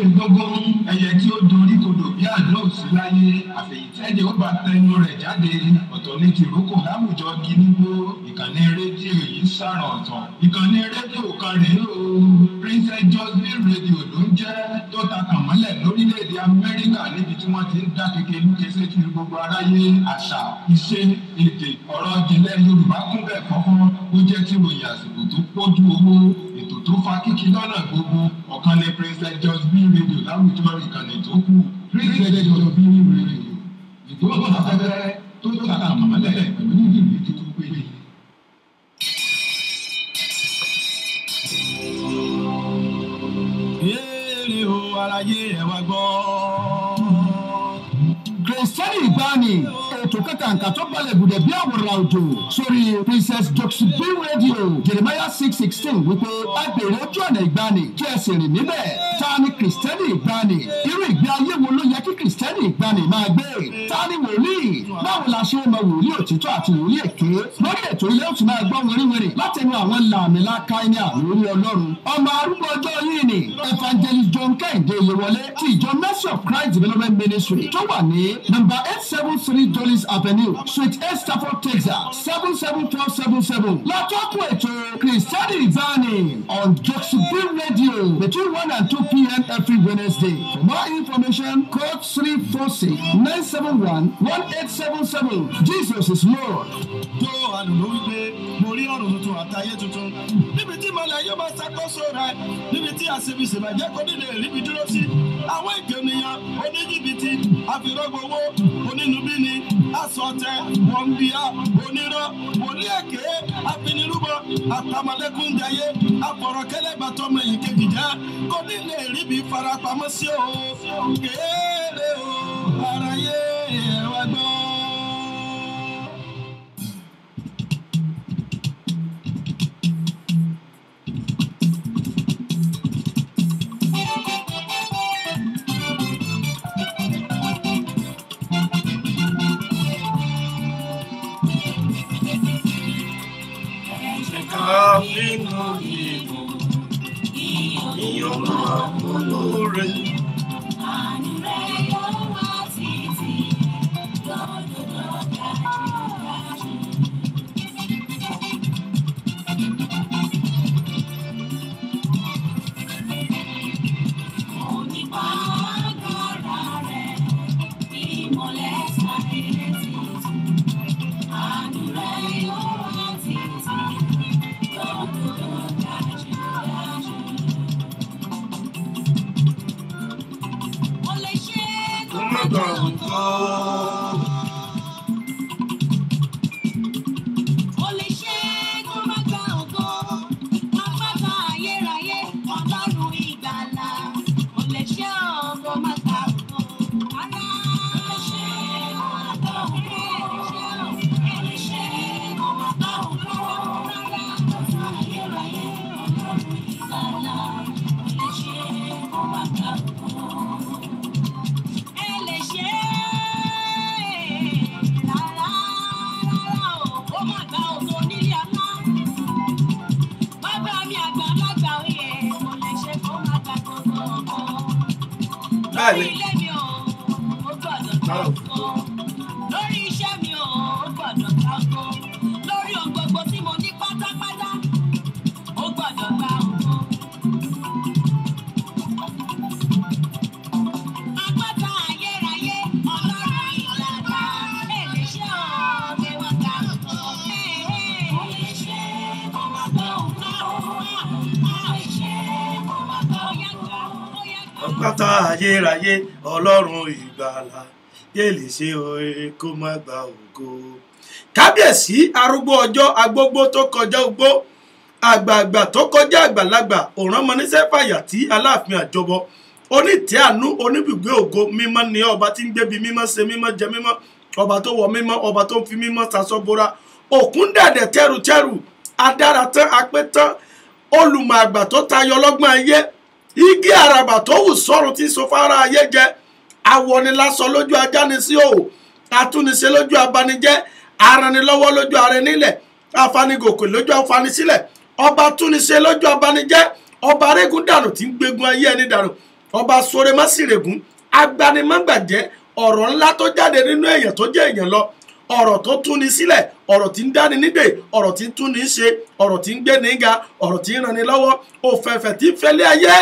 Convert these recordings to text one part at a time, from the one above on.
egungun ẹyẹ tí ó dorí kodò bí àdó òsì láyé àfẹ̀yìntẹ́jẹ́ ó bá tẹnu rẹ̀ jáde ọ̀tọ̀ ní tìrókò láwùjọ gínígbó ìkànnì rédíò yìí sàràn ọ̀tọ̀ ìkànnì rédíò kan rèé o Princess Josephine rédíò ló ń jẹ́ tó ta kàn mọ́lẹ̀ lórílẹ̀‐èdè Amẹ́ríkà níbi tí wọ́n ti ń dá kékeré lúkẹsẹ́ tí gbogbo aráyé àṣà ìṣe èdè ọ̀rọ̀ ìjìnlẹ̀ Yorùbá kún bẹ́ẹ̀ fọ́fọ́ ó jẹ́ tí ròyìn àsìkò tó pójú owó ètò tó fa kíkí lọ́nà gbogbo ọ̀kan ní Princess Josephine rédíò láwùjọ ìkànnì tó kù Princess Josephine rédíò ìgbóhùnsáfẹ́fẹ́ tó tàkà mọ́lẹ̀ pẹ̀lú ìrírí tuntun péye. Èrè o aráyé ẹ wá gbọ́. Kìrìsìtẹ́nì ìgbàanì ètò kẹtàǹkà tó balẹ̀ gùdẹ̀ bí àwòrán òjò sórí Princess Josephine rédíò Jeremiah 6:16 wípé a bèrè ojú ọ̀nà ìgbàanì kí ẹ sì rìn níbẹ̀. Ta ni kìrìsìtẹ́nì ìgbàanì? Irú ìgbé ayé wo ló yẹ kí kìrìsìtẹ́nì ìgbàanì máa gbé? Ta ni wòlíì? Báwo la ṣe mọ wòlíì òtítọ́ àti wòlíì èké? Lórí ètò ilé ó tún máa gbọ́ wẹ́rẹ́wẹ́rẹ́ látẹnu àwọn làmìlaka ẹni àlórí Ọlọ́run. Ọmọ arúgbó ọjọ́ yìí ni Evangelist John Kẹ́hìndé Oyèwọlé ti ìjọ Mercy of Christ Development Ministry tó wà ní number 873 Dulles Avenue, Suite 8, Stafford, Texas 77477. Látọ́kùn ètò Kìrìsìtẹ́nì ìgbàanì on Josephine Radio between 1 and 2 p.m. every Wednesday. For more information, code 346-971-1877. Jesus is Lord. Tó àdùnnú wípé mo rí ọ̀run tuntun àtayé tuntun. Níbi tí mọ̀lẹ́ yóò máa ṣàkóso rẹ̀, níbi tí àṣebìṣèbàjẹ́ kò nílé ríbi dúró sí. Àwọn ènìyàn oníjìbìtì, àfìrọ́gbowó, onínúbíni, asọ̀tẹ̀, wọ̀nbíà, onírọ́, wòlíì èké, afinirúbọ, àpamọ́lẹ́kúnjayé, àfọ̀rọ̀kẹ́lẹ́gbàtọ́mọ èyí kejì jẹ́, kò nílé ríbi farapamọ́ sí o. Kéré o, aráyé ẹ wá gbọ́. Nínú ìbò, ìyọ̀nà olóore. Àánú rẹ̀ yóò wá títí, lọ́dọọdọ dájúdájú. Onípa agbára rẹ̀, ìmọ̀lẹ̀ sáré títí. Àánú rẹ̀ yóò wá títí. Lórí ilé mi ò gbọ́dọ̀ tako, lórí iṣẹ́ mi ò gbọ́dọ̀ tako, lórí ohun gbogbo tí mo ní pátápátá ó gbọ́dọ̀ gba òun. Àpáta ayérayé, Ọlọ́run ìlànà, èléṣẹ́ ọ̀gbẹ́ wọn ga òun. Èléṣẹ́ kò má gbọ́ òun náà, èléṣẹ́ kò má gbọ́ òun yàgbá. Àpáta ayérayé, Ọlọ́run ìgbàlà, yéèlì ṣe oore kó má gba ògo. Kábíyèsí arúgbó ọjọ́ agbógbó tó kọjá ogbó, àgbààgbà tó kọjá àgbàlagbà, òrànmọ níṣẹ́ fàyà tí Aláàfin àjọbọ, onítẹ̀ àánú oníbùgbé ògo, mímọ́ ni ọba tí ń gbébi mímọ́ ṣe mímọ́ jẹ mímọ́, ọba tó wọ mímọ́, ọba tó ń fi mímọ́ ṣaṣọ bora, òkun dẹ̀dẹ̀ tẹrùtẹrù, adára tán apẹ́ tán, olùmọ̀ àgbà tó tayọ lọ́gbọ́n ayé, igi àràbà tó wù sọ́run tí so fara ayé jẹ, awọnilásọ lójú ajánisí òwò, atúnisẹ lójú abanijẹ́, aranilọ́wọ́ lójú arenilẹ̀, afanigòkè lójú afanisílẹ̀, ọba túnisẹ lójú abanijẹ́, ọba arégún dànù tí ń gbégun ayé ẹni dànù, ọba sore má sì règún agbanimágbàjẹ́ ọ̀rọ̀ ńlá tó jáde nínú èèyàn tó jẹ́ èèyàn lọ ọ̀rọ̀ tó túni sílẹ̀ ọ̀rọ̀ tí ń dáni nídè ọ̀rọ̀ tí ń túni ṣe ọ̀rọ̀ tí ń gbé ní ga ọ̀rọ̀ tí ń ranni lọ́wọ́ òfẹ̀fẹ̀ tí ń fẹ́lẹ́ ayé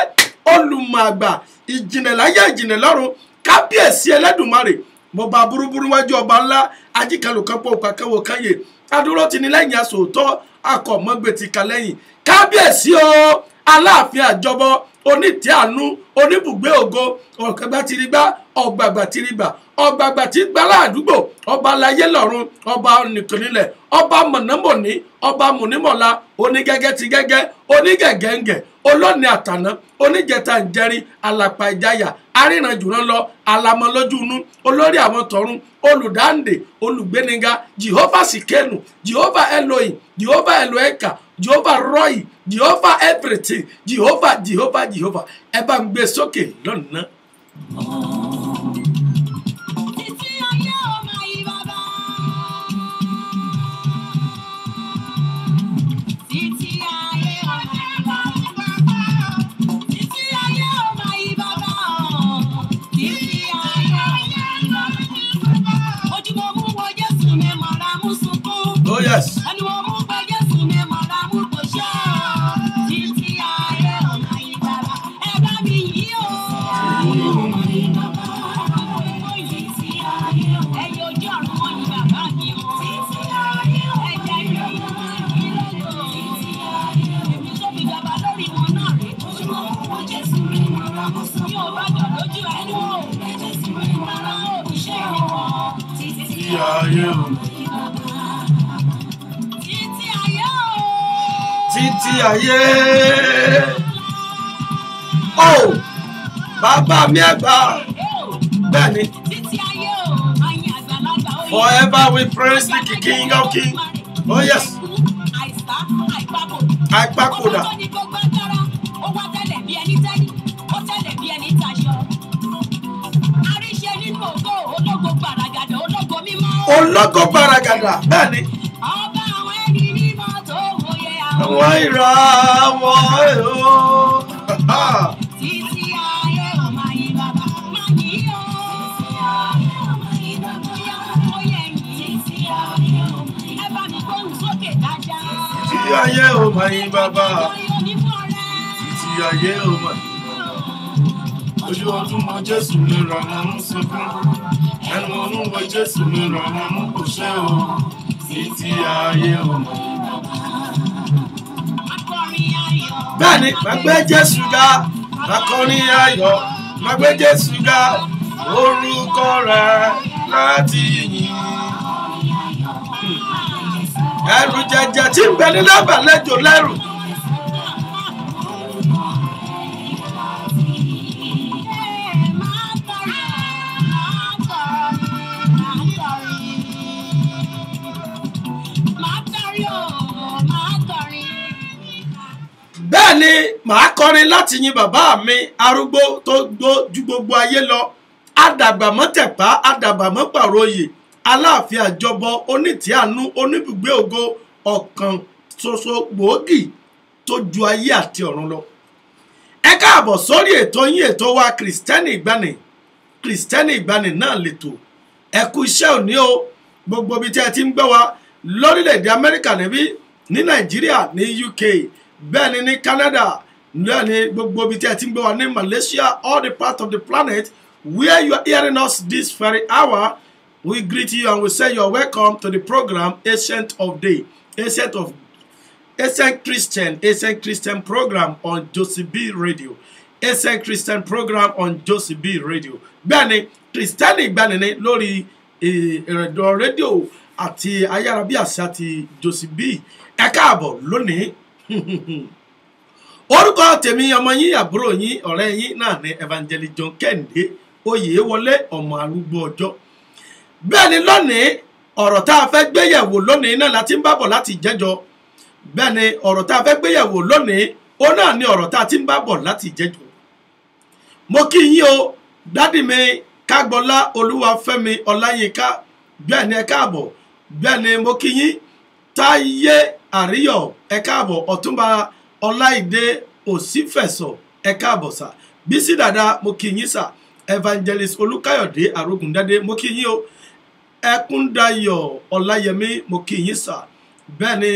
olùmọ̀ àgbà ìjìnlẹ̀ láyé ìjìnlẹ̀ lọ́run kábíyèsí ẹlẹ́dùnmarè mo bá burúburú wájú ọba ńlá ajíkalùkápọ̀ òkàkẹ́wò káyè adúró ti ní lẹ́yìn asòótọ́ akọ̀mọ́gbètì kalẹ́yìn kábíyèsí o aláàfin àjọbọ onítìí àánú oníbùgbé ògo ọ̀kẹ́gbá tìrìgbá ọ̀gbàgbà tìrìgbà ọ̀gbàgbà tí gbálá àdúgbò ọba aláyé lọ́run ọba nìkànnìlẹ̀ ọba mọ̀nàmọ̀ní ọba mùnímọ̀lá onígẹ́gẹ́ ti gẹ́gẹ́ onígẹ̀gẹ́ngẹ̀ olóòní àtàná oníjẹta ìjẹrin alàpà ìjayà arìnrìnàjùrán lọ alamọlójú inú olórí àwọn tọ̀run olùdáǹdè olùgbéniga Jehovah Sikenu Jehovah Elohim Jehovah Eloheka Jehovah Roy Jehovah everything Jehovah ẹ bá ń gbé sókè lọ́nà. Oh yes. Títí ayé oh bàbá mi àgbà bẹ́ẹ̀ni forever we praise the King of Kings. Oh yes. Àìpapòdà. Ológo gbaragada bẹ́ẹ̀ni. Àwọn ìrà àwọn èrò. Títí ayé ò máa yí bàbá máa yí o. Títí ayé ò máa yí ẹ bá mi gbóhùn sókè dáadáa. Títí ayé ò máa yí bàbá. Títí ayé ò máa yí bàbá. Ojú ọdún mọ Jésù mi rà wọn mú sunkún. Ẹnu ọdún mọ Jésù mi rà wọn mú kò ṣẹ́ o. Títí ayé ò máa yí bàbá. Bẹ́ẹ̀ni, máa gbé Jésù ga, máa kọrin ayọ̀, máa gbé Jésù ga, orúkọ rẹ̀ láti yìn. Ẹrù jẹjẹ tí ń bẹ ní lábàlẹ́jọ lẹ́rù. Bẹ́ẹ̀ni màá kọrin láti yin bàbá mi arúgbó tó gbó ju gbogbo ayé lọ adàgbàmọ́tẹ̀pá adàgbàmọ́pàròyè aláàfin àjọbọ onítìí àánú oníbùgbé ògo ọ̀kan ṣoṣo gbòógì tó ju ayé àti ọ̀run lọ. Ẹ káàbọ̀ sórí ètò yín ètò wa Kristẹni Ìgbàanì náà lètò ẹ kú iṣẹ́ òní o gbogbo ibi tí ẹ ti ń gbọ́ wa lórílẹ̀‐èdè Amẹ́ríkà níbí ní Nàìjíríà ní UK bẹ́ẹ̀ ni ní Canada bẹ́ẹ̀ ni gbogbo ibi tí ẹ ti ń gbọ́ wa ní Malaysia all the parts of the planet where you are hearing us this very hour we greet you and we say you are welcome to the program Ancient of Day Ancient Christian program on Joseph B Radio Ancient Christian program on Joseph B Radio bẹ́ẹ̀ ni Kristẹni Ìgbàanì ní lórí ẹ̀rọ rédíò àti ayárabíàṣá ti Joseph B ẹ káàbọ̀ lónìí. Orúkọ tèmi ọmọ yín àbúrò yín ọ̀rẹ́ yín náà ní Evangelist John Kẹ́hìndé Oyèwọlé ọmọ arúgbó ọjọ́. Bẹ́ẹ̀ ni lónìí ọ̀rọ̀ tá a fẹ́ gbéyẹ̀wò lónìí náà láti ń bábọ̀ láti ìjẹ́jọ́. Bẹ́ẹ̀ ni ọ̀rọ̀ tá a fẹ́ gbéyẹ̀wò lónìí ó náà ní ọ̀rọ̀ tá a ti ń bábọ̀ láti ìjẹ́jọ́. Mo kí yín o dádì mi Kágbọ́lá Olúwafẹ́mi Ọláyínká bẹ́ẹ̀ ni ẹ káàbọ̀ bẹ́ẹ̀ ni mo kí yín Táyé Àríyọ̀ ẹ káàbọ̀ Ọ̀túnba Ọláìdé Òsífẹ̀sọ̀ ẹ káàbọ̀ sà Bísí Dàda mo kí yín sà. Evangelist Olúkáyọ̀dé Àrógùndádé mo kí yín o. Ẹkúndayọ̀ Ọláyẹmí mo kí yín sà. Bẹ́ẹ̀ ni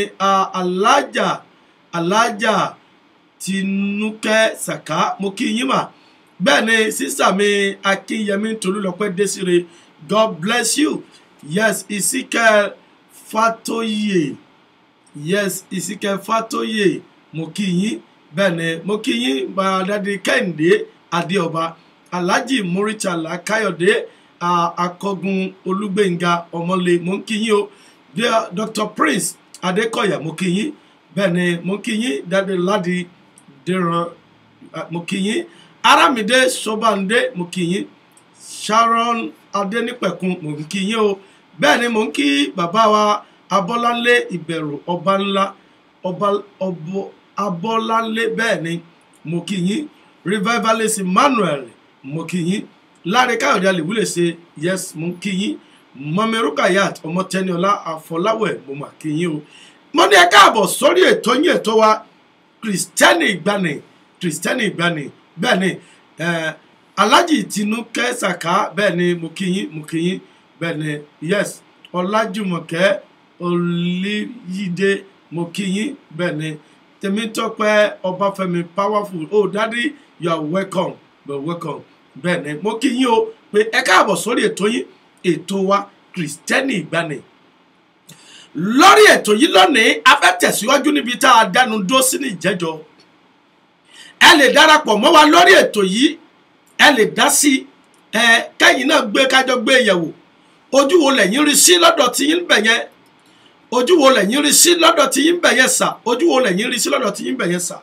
alájà Tinúkẹ́ Sàká mo kí yín mà. Bẹ́ẹ̀ ni sísà mi Akínyẹmí Tolúlọpẹ́ Désiré, God bless you. Yes, Ezekiel Fatoye. Yes, Ezekiel Fatoye mo kí yín. Bẹ́ẹ̀ ni mo kí yín Bàdàdé Kẹ́hìndé Adéọba, Alhaji Múrítàlá Káyọ̀dé Akọgun Olúgbénga Ọmọlé mo kí yín o. Dr. Prince Adékọ̀yà mo kí yín. Bẹ́ẹ̀ ni mo kí yín Dádé Ládì Dèrò mo kí yín. Aramide Sobande mo kí yín. Sharon Adénípẹ̀kun mo kí yín o. Bẹ́ẹ̀ ni mo kí bàbá wa Abọ́láńlé Ìbẹ̀rù ọba ńlá Abọ́láńlé, bẹ́ẹ̀ ni mo kí yín. Revivalist Emmanuel mo kí yín. Láre Káyọ̀dé Alèwúlèṣe, yes mo kí yín. Mọ̀mí Rúkàyàt Ọmọtẹ́niọlá Àfọláwẹ̀ mo mà kí yín o. Mo ní ẹ káàbọ̀ sórí ètò yín, ètò wa Kristẹni Ìgbàanì. Bẹ́ẹ̀ ni Alhaji Tinúkẹ́ Sàká, bẹ́ẹ̀ ni mo kí yín. Bẹ́ẹ̀ ni yes Ọlájùmọ̀kẹ́ Olíyídé mo kí yín. Bẹ́ẹ̀ ni Tèmítọ́pẹ́ Ọbáfẹ́mi Powerful, oh daddy you are welcome, bẹ́ẹ̀ ni mo kí yín o pé ẹ káàbọ̀ sórí ètò yín, ètò wa Kristẹni Ìgbàanì. Lórí ètò yìí lónìí a fẹ́ tẹ̀síwájú níbi tá a dánu dó sí ní ìjẹ́jọ́. Ẹ lè darapọ̀ mọ́ wa lórí ètò yìí, ẹ lè dá sí kẹ́yìn náà kájọ gbé yẹ̀wò. Ojú wo lẹ̀yin rí sí lọ́dọ̀ tí yín bẹ̀ yẹn? Ojú wo lẹ̀yin rí sí lọ́dọ̀ tí yín bẹ̀ yẹn sà? Ojú wo lẹ̀yin rí sí lọ́dọ̀ tí yín bẹ̀ yẹn sà?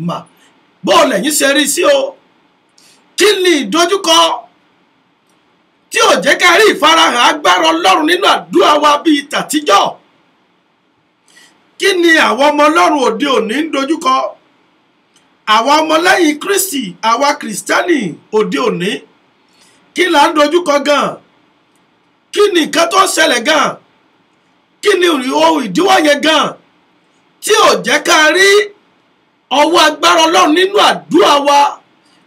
Mà bó lẹ̀yin ṣe rí sí o? Kí ni ìdojúkọ tí ò jẹ́ ká rí ìfarahàn agbára Ọlọ́run nínú àdúrà wa bíi tàtijọ́? Kí ni àwọn ọmọ Ọlọ́run òde òní ń dojúkọ? Àwọn ọmọlẹ́yìn Kristi, àwa Kristẹni òde òní, kí là ń dojúkọ gan? Kí ni nǹkan tó ń ṣẹlẹ̀ gan? Kí ni ohun ìdíwọ́ yẹn gan tí ò jẹ́ ká rí ọwọ́ agbára Ọlọ́run nínú àdúrà wa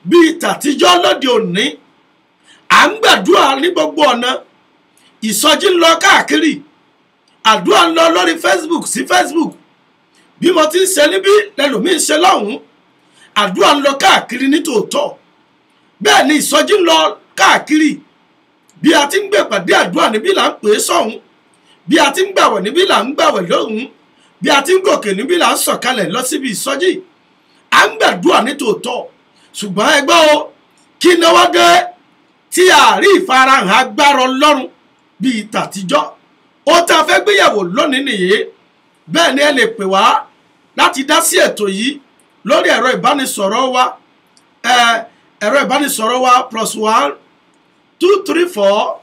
bíi tàtijọ́ lóde òní? À ń gbàdúrà ní gbogbo ọ̀nà, ìsọjí ń lọ káàkiri, àdúrà ń lọ lórí Facebook sí Facebook, bí mo ti ń ṣe níbí lẹ́lòmíì ń ṣe lọ́hùn-ún. Àdúrà ń lọ káàkiri ní tòótọ́, bẹ́ẹ̀ ni ìsọjí ń lọ káàkiri. Bí a ti ń gbèpàdé àdúrà níbí là ń pè é sọ́hùn, bí a ti ń gbàwẹ̀ níbí là ń gbàwẹ̀ lọ́hùn, bí a ti ń gòkè níbí là ń sọ̀kalẹ̀ lọ síbi ìsọjí. À ń gbàdúrà ní tòótọ́, ṣùgbọ́n ẹ gbọ́ o, kí ni wọ́n dé tí a rí ìfarahàn agbára Ọlọ́run bíi tàtijọ́? Ó tá a fẹ́ gbéyàwó lónìí nìyí. Bẹ́ẹ̀ ni ẹ lè pè wá láti dá sí ètò yìí lórí ẹ̀rọ ìbánisọ̀rọ̀ wa. Ẹ̀rọ ìbánisọ̀rọ̀ wa +1 234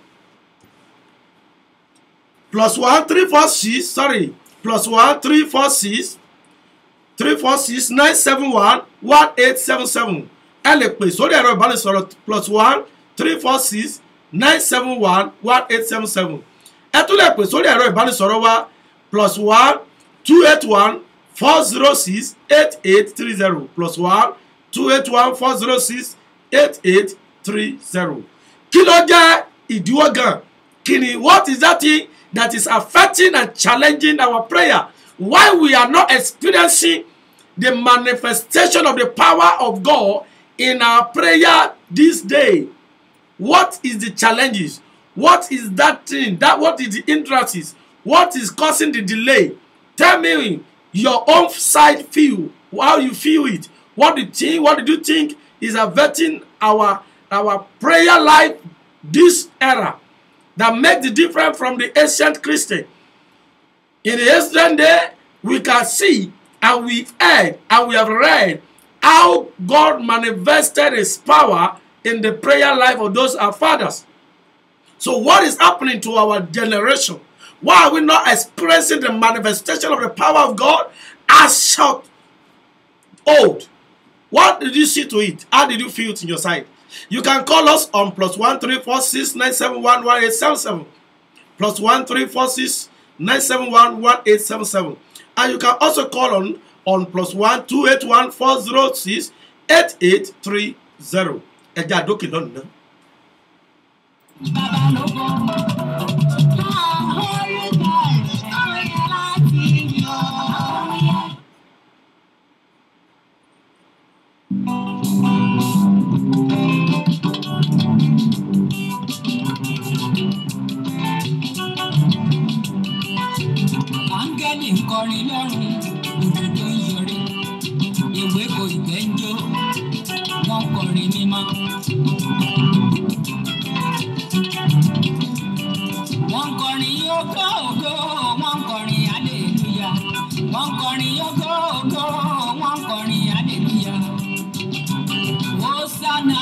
+1 346 sorry +1 346 971 1877. Ẹ lè pè sórí ẹ̀rọ ìbánisọ̀rọ̀ +1 346 971 1877. Ẹ tún lè pè sórí ẹ̀rọ ìbánisọ̀rọ̀ wa +1 281 406 8830 +1 281 406 8830. Kí ló jẹ́ ìdíwọ́ gan? Kí ni, what is that thing that is affecting and challenging our prayer? Why we are not experiencing the manifestation of the power of God in our prayer this day? What is the challenges? What is that thing? What is the hindrances? What is causing the delay? Tell me your own side feel, how you feel it. What did you think is affecting our prayer life this era that makes the difference from the ancient Christian? In the ancient day, we can see and we've heard and we have read how God manifested his power in the prayer life of those our fathers. So what is happening to our generation? Why are we not experiencing the manifestation of the power of God as old? What did you see to it? How did you feel it in your side? You can call us on +1 346 971 1877. +1 346 971 1877. And you can also call on +1 281 406 8830. 0 ẹja àdókè lọ́nà. Bàbá ló bọ̀. Orúkọ ìṣòro láti yọ. Áńgẹ́lì ń kọrin lọ́run, òdòdó ń yọrí, ewéko ìgbẹ́ ń jó, wọ́n kọrin mímọ́. Wọ́n kọrin ògo ògo, wọ́n kọrin hallelúyà. Wọ́n kọrin ògo ògo, wọ́n kọrin hallelúyà. Hosanna,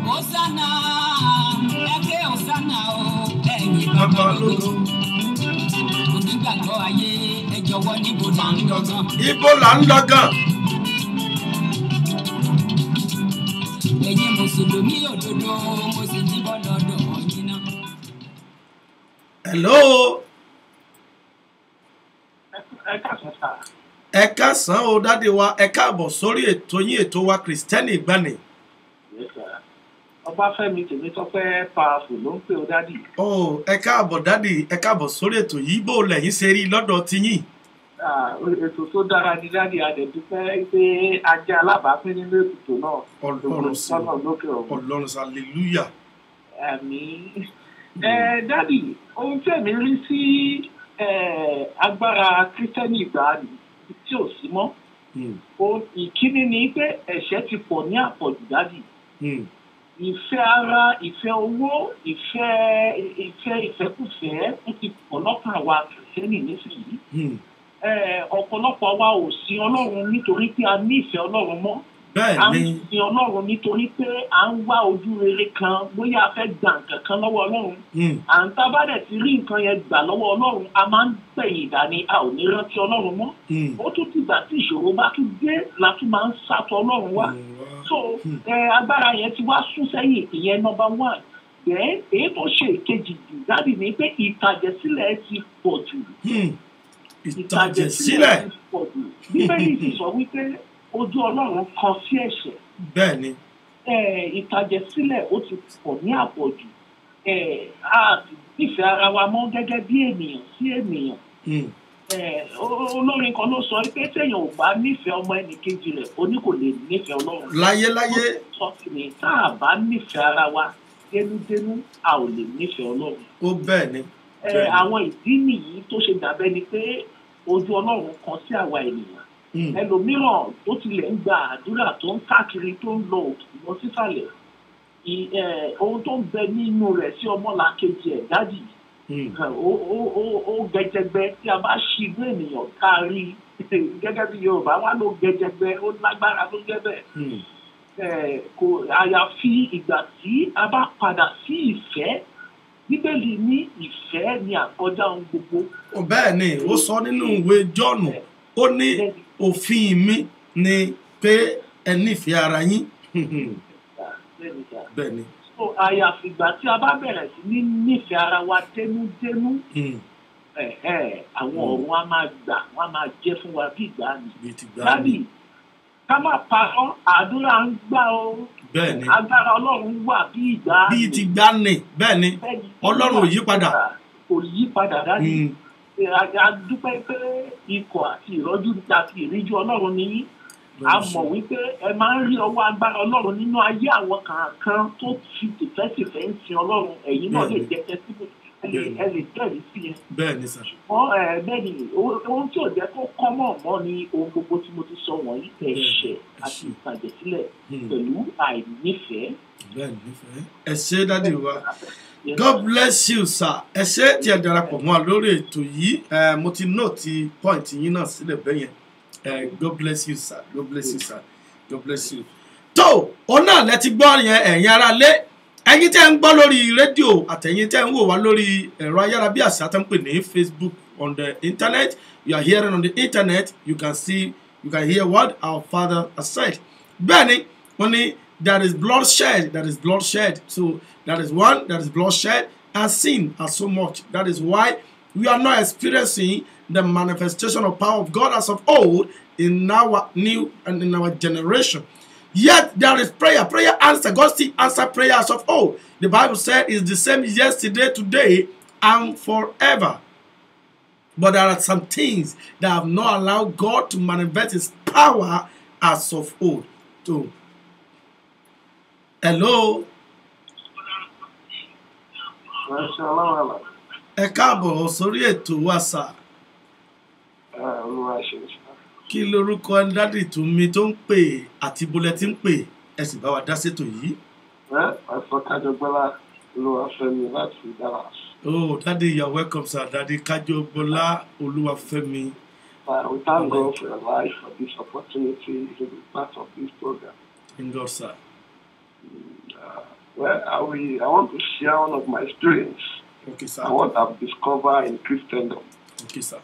Hosanna, ẹgbẹ́ Hosanna o, ẹ̀yin bàbá lógo. Onígbàgbọ́ ayé ẹ jọ̀wọ́ níbo là ń lọ gan. Ibo là ń lọ gan. Ẹ̀yin Mùsùlùmí òdodo, mo sì jíbọ́ lọ́dọ̀ yín náà. Hello. Ẹ káàsán o dáde wa, ẹ káàbọ̀ sórí ètò yín ètò wa Kristẹni Ìgbàanì. Ọbáfẹ́mi Tèmítọ́pẹ́ powerful ló ń pè ó dádì. Ẹ káàbọ̀ dádì, ẹ káàbọ̀ sórí ètò yìí, bó lẹ̀yin ṣe rí lọ́dọ̀ tiyín. Ètò tó dára ni dádì, adẹ̀dúpẹ́ pé ajá alábàápín nínú ètò náà. Ọlọ́run sí Ọlọ́run sí hallelujah. Àmín. Dádì, ohun tí èmi rí sí agbára Kristẹni Ìgbàanì tí ò sí mọ́. Ìkíní ni pé ẹ̀ṣẹ̀ ti pọ̀ ní àpọ̀jù dádì. Ìfẹ́ ara, ìfẹ́ owó, ìfẹ́kùfẹ́ ó ti pọ̀ lọ́kàn àwa Kristẹni nísìnyí. Ọ̀pọ̀lọpọ̀ wa ò sin Ọlọ́run nítorí pé a ní ìfẹ́ Ọlọ́run mọ́. A ń sin Ọlọ́run nítorí pé à ń wá ojú rere kan, bóyá a fẹ́ gbà nǹkan kan lọ́wọ́ Ọlọ́run. À ń tá bá dẹ̀ ti rí nǹkan yẹn gbà lọ́wọ́ Ọlọ́run, a máa ń gbẹ̀yìn dání, a ò ní rántí Ọlọ́run mọ́. Ó tún dìgbà tí ìṣòro bá tún dé la tún máa ń sátọ Ọlọ́run wá. So agbára yẹn ti wá sún sẹ́yìn, ìyẹn number 1. Then èyí tó ṣe ìkejì jù dádì ni pé ìtàjẹ̀sílẹ̀ ti pọ̀ jù. Ìtàjẹ̀sílẹ̀ ti pọ̀ jù. Bíbélì ti sọ wípé ojú Ọlọ́run kan sí ẹ̀ṣẹ̀. Bẹ́ẹ̀ni. Ìtàjẹ̀sílẹ̀ ó ti pọ̀ ní àpọ̀jù. A ti nífẹ̀ẹ́ ara wa mọ́ gẹ́gẹ́ bí ènìyàn sí ènìyàn. Olórin kan ló sọ pé téèyàn ò bá nífẹ̀ẹ́ ọmọ ẹnìkejì rẹ̀, ó ní kò lè nífẹ̀ẹ́ Ọlọ́run. Láyéláyé. Sọ sí ni tá a bá nífẹ̀ẹ́ ara wa dénúdénú, a ò lè nífẹ̀ẹ́ Ọlọ́run. Ó bẹ́ẹ̀ ni. Àwọn ìdí nìyí tó ṣe dàbẹ́ ni pé ojú Ọlọ́run kan sí àwa ènìyàn. Ẹlòmíràn tó tilẹ̀ ń gba àdúrà tó ń káàkiri tó ń lọ òkè lọ sísàlẹ̀, ohun tó ń bẹ nínú rẹ̀ sí ọmọlàkejì ẹ̀ dádì, ó gẹjẹgbẹ. Tí a bá ṣì gbé ènìyàn kárí gẹ́gẹ́ bí Yorùbá wá ló gẹjẹgbẹ, ó lágbára ló jẹ́ bẹ́ẹ̀. Àyàfi ìgbà tí a bá padà sí ìfẹ́. Bíbélì ní ìfẹ́ ni àkọjá ohun gbogbo. Bẹ́ẹ̀ ni ó sọ nínú ìwé Jọ́ọ̀nù, ó ní òfin mi ni pé ẹ nífẹ̀ẹ́ ara yín. Bẹ́ẹ̀ ni. So àyàfi ìgbà tí a bá bẹ̀rẹ̀ sí ní nífẹ̀ẹ́ ara wa dénúdénú, àwọn ọ̀run á máa gbà, wọ́n á máa jẹ́ fún wa bí ìgbàanì. Dádì, ká má parọ́, àdúrà ń gbà o. Bẹ́ẹ̀ni. Agbára Ọlọ́run wà bí ìgbàanì. Bí ti gbàanì, bẹ́ẹ̀ni. Ọlọ́run ò yí padà. Kò yí padà dádì. A dúpẹ́ pé ikọ̀ àti ìrọ́jú àti ìríjú Ọlọ́run ni yín. A mọ̀ wípé ẹ máa ń rí ọwọ́ agbára Ọlọ́run nínú ayé àwọn kankan tó fi tìfẹ́tìfẹ́ ń sin Ọlọ́run. Ẹ̀yin náà lè jẹ́ tẹ́síbò, ẹ lè tẹ̀lé sí yẹn. Bẹ́ẹ̀ni sà. Ṣùgbọ́n bẹ́ẹ̀ni ohun tí ò jẹ́ kó kọ́mọ̀ mọ́ ni ohun gbogbo tí mo ti sọ wọ̀nyí, ẹ̀ṣẹ̀ àti ìtàjẹ̀sílẹ̀ pẹ̀lú àìnífẹ̀ẹ́. Bẹ́ẹ̀ni. Ẹ ṣé dádì wa. God bless you sir. Ẹ ṣé tí ẹ darapọ̀ mọ́ wa lórí ètò yìí. Mo ti note point yín náà sílẹ̀ bẹ́yẹn. God bless you sir. God bless you sir. God bless you. Tó ọ̀nà lẹ ti gbọ́ yẹn ẹ̀yin ará lé. Ẹ̀yin tẹ́ ń gbọ́ lórí rédíò àtẹ̀yin tẹ́ ń wò wá lórí ẹ̀rọ ayárabíàṣá tó ń pè ní Facebook on the internet. You are hearing on the internet. You can hear what our Father has said. Bẹ́ẹ̀ni wọ́n ní there is bloodshed. So that is one, there is bloodshed and sin are so much. That is why we are not experiencing the manifestation of power of God as of old in our new and in our generation. Yet there is prayer. Prayer answer. God still answer prayers of old. The Bible said it's the same yesterday, today, and forever. But there are some things that have not allowed God to manifest his power as of old. So, hello. Ẹ káàbọ̀ sórí ètò wa sà. Kí lorúkọ dádì tún mi tó ń pè àti bolẹ̀ tí ń pè ẹ sì bá wa dá sétò yìí. Kájọgbọ́lá Olúwafẹ́mi láti Dallas. Oh, Daddy, you're welcome, sir. Daddy Kájọgbọ́lá Olúwafẹ́mi. We thank God for your life, for this opportunity to be part of this program. Thank God, sir. Well, I want to share one of my experience. Okay, sir. What I've discovered in Christendom. Okay, sir.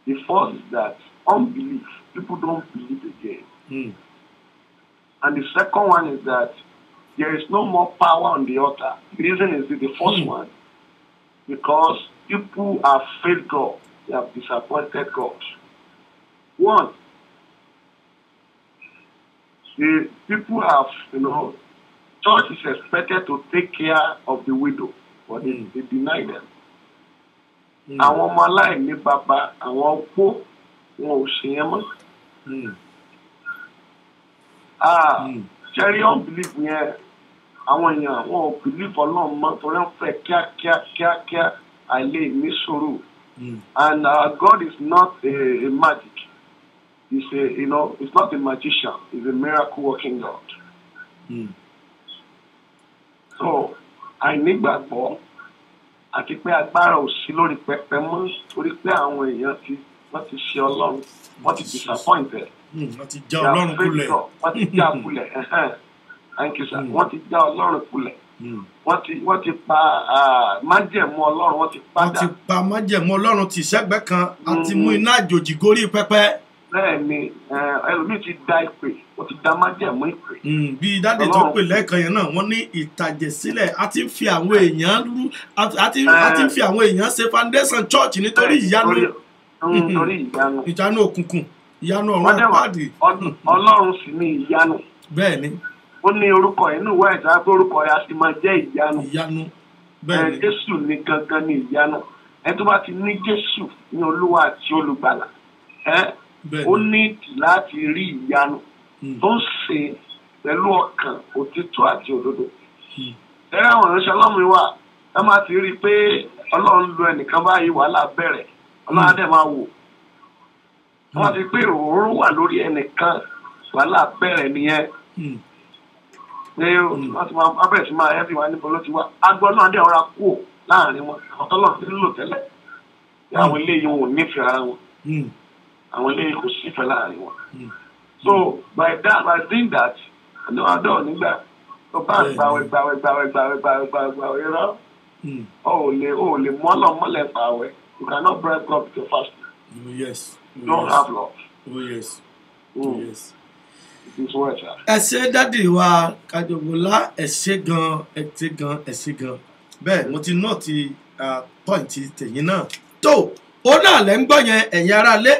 The first is that unbelief. People don't believe again. And the second one is that there is no more power on the altar. The reason is the first one. Because people have failed God. They have disappointed God. One, the people have, church is expected to take care of the widow, but they deny them. Àwọn ọmọ aláìní bàbá, àwọn opó, wọn ò ṣe yẹn mọ́. Cherry unbelief yẹn, àwọn èèyàn wọn ò believe Ọlọ́run mọ́ torí wọ́n fẹ́ kíákíá àìlè ní sùúrù. And God is not a magic. He's it's not a magician. He's a miracle working God. So, àìnígbàgbọ́ àti pé agbára ò sí lórí pẹpẹ mọ́ torí pé àwọn èèyàn wọ́n ti ṣe Ọlọ́run, wọ́n ti disappointed. Wọ́n ti já Ọlọ́run kulẹ̀. Wọ́n ti já kulẹ̀. Thank you, sir. Wọ́n ti já Ọlọ́run kulẹ̀. Wọ́n ti pa májẹ̀mú Ọlọ́run, wọ́n ti padà. Wọ́n ti pa májẹ̀mú Ọlọ́run tì sẹ́gbẹ́ kan àti mú iná àjòjì gorí pẹpẹ. Bẹ́ẹ̀ni, ẹlòmíì ti da ìpè, ó ti da májẹ̀mú ìpè. Bí dáàdì tó pè lẹ́ẹ̀kan yẹn náà, wọ́n ní ìtàjẹ̀sílẹ̀ a ti ń fi àwọn èèyàn rú, a ti ń fi àwọn èèyàn ṣe foundation church nítorí ìyanu. Nítorí ìyanu. Ìyanu òkùnkùn, ìyanu ọ̀run àpáàdì. Ọlọ́run sì ni ìyanu. Bẹ́ẹ̀ni. Ó ní orúkọ inú ìwé ìta pé orúkọ rẹ̀ á sì máa jẹ́ ìyanu. Ìyanu. Bẹ́ẹ̀ni. Jésù ní gangan ní ìyanu. Ẹ tó bá ti ní Jésù ní Olúwa àti Olùgbàlà. Ó ní láti rí ìyanu tó ń ṣe pẹ̀lú ọkàn òtítọ́ àti òdodo. Ẹ̀rọ àwọn ìránṣẹ́ Ọlọ́run wà, ẹ máa ti rí i pé Ọlọ́run lo ẹnìkan báyìí wàhálà bẹ̀rẹ̀, Ọlọ́run á dẹ̀ máa wò. Wọ́n máa ti pé òróró wà lórí ẹnìkan wàhálà bẹ̀rẹ̀ nìyẹn. Wọ́n ti máa abẹ́rẹ́ sí máa ẹ́bí wa níbo ló ti wá. Agbọ́n náà dẹ̀ ọ̀rá kúò láàrin wọn. Àwọn tọ́lọ̀ ti ń lò tẹ́lẹ̀. Àwọn eléyìí wọn ò nífẹ̀ẹ́ ara wọn. Àwọn eléyìí kò sífẹ̀ẹ́ láàrin wọn. So by doing that, àná àdó nígbà tó bá gbàwẹ̀ rọ. O ò lè mọ́lẹ̀ gbàwẹ̀. You cannot break God with your fasting. Oh yes. You don't have love. Oh yes. Oh yes. Ẹ ṣé dádì wa Kájọgbọ́lá, ẹ ṣé gan. Bẹ́ẹ̀ mo ti náà ti pọ́ìntì tẹ̀yìn náà. Tó ó náà lẹ́ ń gbọ́ yẹn ẹ̀yin aráalé.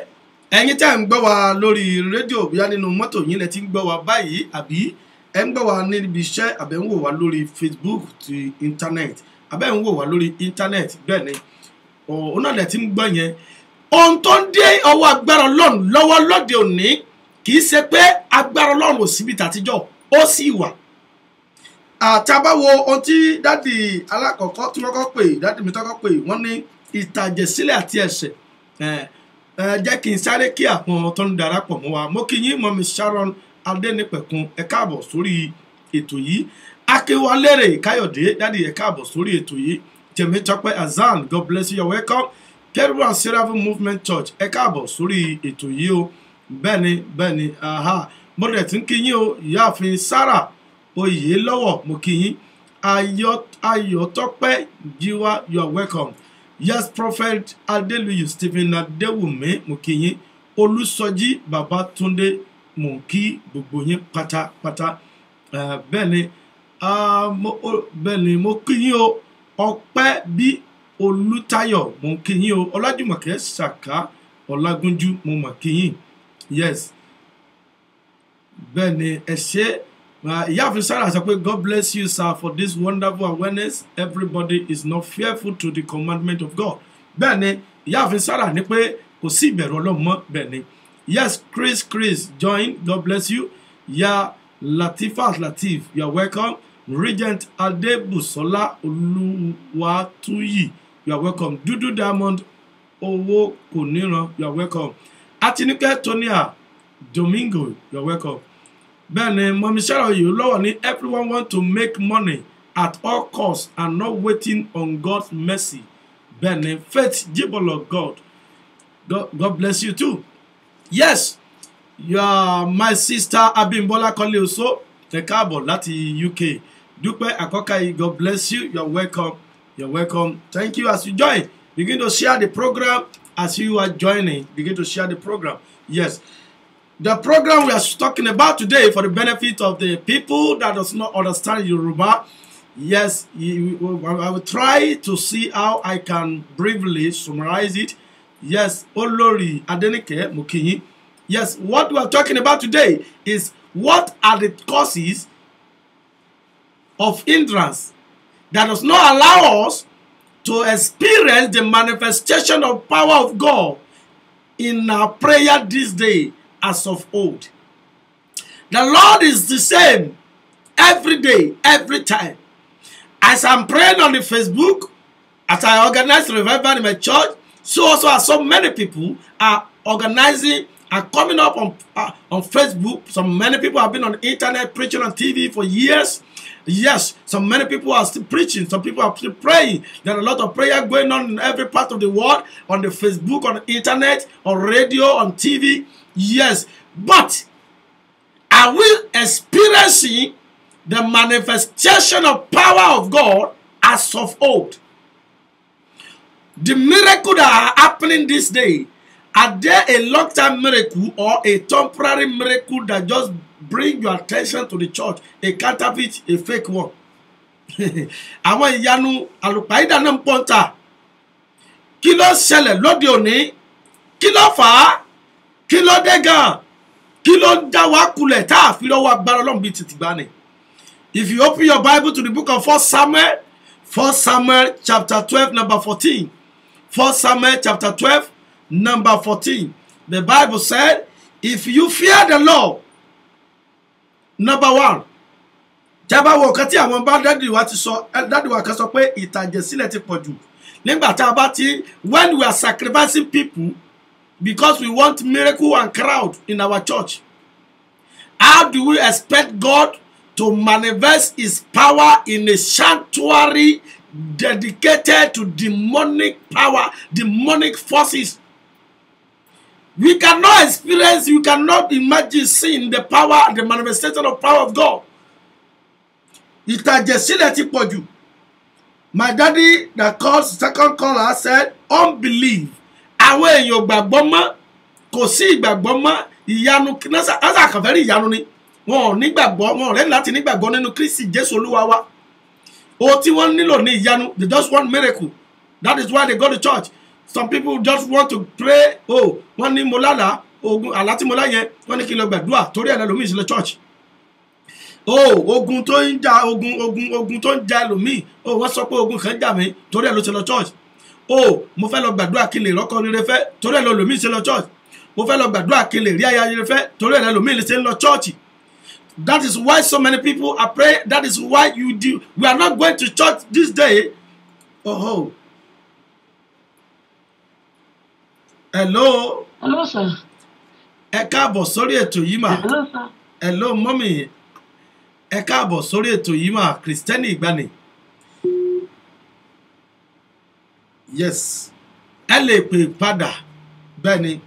Ẹ̀yin tẹ́ ń gbọ́ wa lórí rédíò bíyá nínú mọ́tò yín lẹ ti ń gbọ́ wa báyìí àbí ẹ ń gbọ́ wa níbi iṣẹ́ àbẹ̀ ń wò wá lórí Facebook ti internet àbẹ̀ ń wò wá lórí internet bẹ́ẹ̀ ni ó náà lẹ ti ń gbọ́ yẹn. Ohun tó ń dé ọwọ́ agbára Ọlọ́run lọ́wọ́ lóde òní kì í ṣe pé agbára Ọlọ́run ò síbi tàtijọ́ ó sì wà. Àtàbáwo ohun tí dádì alákọ̀ọ́kọ́ tí wọ́n kọ́ pè dádì mi tọ́kọ́ pè wọ́n ní ìtàjẹ̀sílẹ̀ àti ẹ̀ṣẹ̀. Jẹ́ kí n sáré kí àwọn tó ń darapọ̀ mọ́ wa. Mo kí yín mọ́mí Sharon Adénípẹ̀kun, ẹ káàbọ̀ sórí ètò yìí. Akínwálérè Káyọ̀dé dádì ẹ káàbọ̀ sórí ètò yìí. Tèmítọ́pẹ́ Azan, God bless you, you're welcome. Kerubu and Seraphim Movement Church ẹ káàbọ̀ sórí ètò yìí o. Bẹ́ẹ̀ni mo dẹ̀ tún kí yín o ìyáàfin Sarah Oyèlọ́wọ̀ mo kí yín. Ayọ̀tọ́pẹ́ Jíwá, you are welcome. Yes, Prophet Adeluyu Stephen Adewumi mo kí yín. Olúsọjí Babátúndé mo kí gbogbo yín pátápátá. Bẹ́ẹ̀ni mo kí yín o. Ọpẹ́ bí Olútáyọ̀ mo kí yín o. Ọlájùmọ̀kẹ́ Sàká Ọlágúnjú mo mọ̀ kí yín. Yes. Bẹ́ẹ̀ni ẹ ṣé. Ìyáàfin Sarah sọ pé God bless you sir for this wonderful awareness. Everybody is not fearful to the commandment of God. Bẹ́ẹ̀ni ìyáàfin Sarah ní pé kò sí ìbẹ̀rù Ọlọ́run mọ́. Bẹ́ẹ̀ni. Yes, Chris join. God bless you. Ya Latifat Latif, you are welcome. Regent Adebusola Oluwatuyi, you are welcome. Dudu Diamond Owo Koniran, you are welcome. Atinike Tonia Domingo, you are welcome. Bẹ́ẹ̀ni Mọ̀mí Sarah yìí lọ́wọ́ ní everyone want to make money at all costs and not waiting on God's mercy. Bẹ́ẹ̀ni Faith Jibolo God bless you too. Yes, you are my sister Abimbola Koleoso, ẹ káàbọ̀ láti UK. Dúpẹ́ Àkọ́kàyí, God bless you. You're welcome. You're welcome. Thank you as you join. Begin to share the program as you are joining. Begin to share the program. Yes. The program we are talking about today for the benefit of the people that does not understand Yoruba. Yes, I will try to see how I can briefly summarize it. Yes, Olori Adenike Mukinyi. Yes, what we are talking about today is what are the causes of hindrance that does not allow us to experience the manifestation of power of God in our prayer this day as of old. The Lord is the same every day, every time. As I'm praying on the Facebook, as I organize revival in my church, so also as so many people are organizing and coming up on Facebook. So many people have been on the internet preaching on TV for years. Yes, so many people are still preaching. Some people are still praying. There are a lot of prayer going on in every part of the world, on the Facebook, on the internet, on radio, on TV. Yes, but are we experiencing the manifestation of power of God as of old? The miracle that are happening this day, are there a long-term miracle or a temporary miracle that just bring your attention to the church, a counterfeit, a fake one? Àwọn ìyanu àlùpàídà náà ń pọ́ńtà. Kí ló ṣẹlẹ̀ lóde òní? Kí ló fà á? Kí ló dé gan? Kí ló ń dá wa kulẹ̀ tá a fi lọ́wọ́ agbára Ọlọ́run bíi tìtì gbà ni? If you open your Bible to the book of 1 Samuel chapter 12 number 14. 1 Samuel chapter 12 number 14. The Bible said, if you fear the Lord, number 1. Jábá wo kan tí àwọn bá dádì wa ti sọ, dádì wa kan sọ pé ìtàjẹ̀sílẹ̀ ti pọ̀ jù. Nígbà tá a bá ti, when we are sacrificing people because we want miracle and crowd in our church, how do we expect God to manifest his power in a sanctuary dedicated to demonic power, demonic forces? We cannot experience, you cannot imagine seeing the power, the manifestation of power of God. Ìtàjẹ̀sílẹ̀ ti pọ̀ jù. My daddy that calls second caller said, unbelief. Àwọn èèyàn gbàgbọ́ mọ́, kò sí ìgbàgbọ́ mọ́, ìyanu nasa àkànfẹ́rí ìyanu ni. Wọn ò ní gbàgbọ́, wọn ò rẹ́ni láti ní gbàgbọ́ nínú Kristi Jésù Olúwa wa. Ohun tí wọ́n nílò ní ìyanu, they just want miracle. That is why they go to church. Some people just want to pray. Oh, wọ́n ní mo lálàá, ogun àlá tí mo lá yẹn, wọ́n ní kí n lọ gbàdúrà torí ẹ̀ lẹ́lòmíì sí lọ church. Oh, ogun tó ń jà, ogun tó ń jà ẹlòmíì. Oh, wọ́n sọ pé ogun kan jà mí torí ẹ̀ ló ṣe lọ church. Oh, mo fẹ́ lọ gbàdúrà kí n lè rọ́kọ rere fẹ́ torí ẹ̀ lẹ́lòmíì ṣe lọ church. Mo fẹ́ lọ gbàdúrà kí n lè rí aya rere fẹ́ torí ẹ̀ lẹ́lòmíì ṣe lọ church. That is why so many people are praying. That is why you do. We are not going to church this day. Oh. Hello. Hello, sir. Ẹ káàbọ̀ sórí ètò yìí mà. Hello, sir. Hello, mommy. Ẹ káàbọ̀ sórí ètò yìí mà. Kristẹni ìgbàanì. Yes. Ẹ lè pè padà. Bẹ́ẹ̀ni.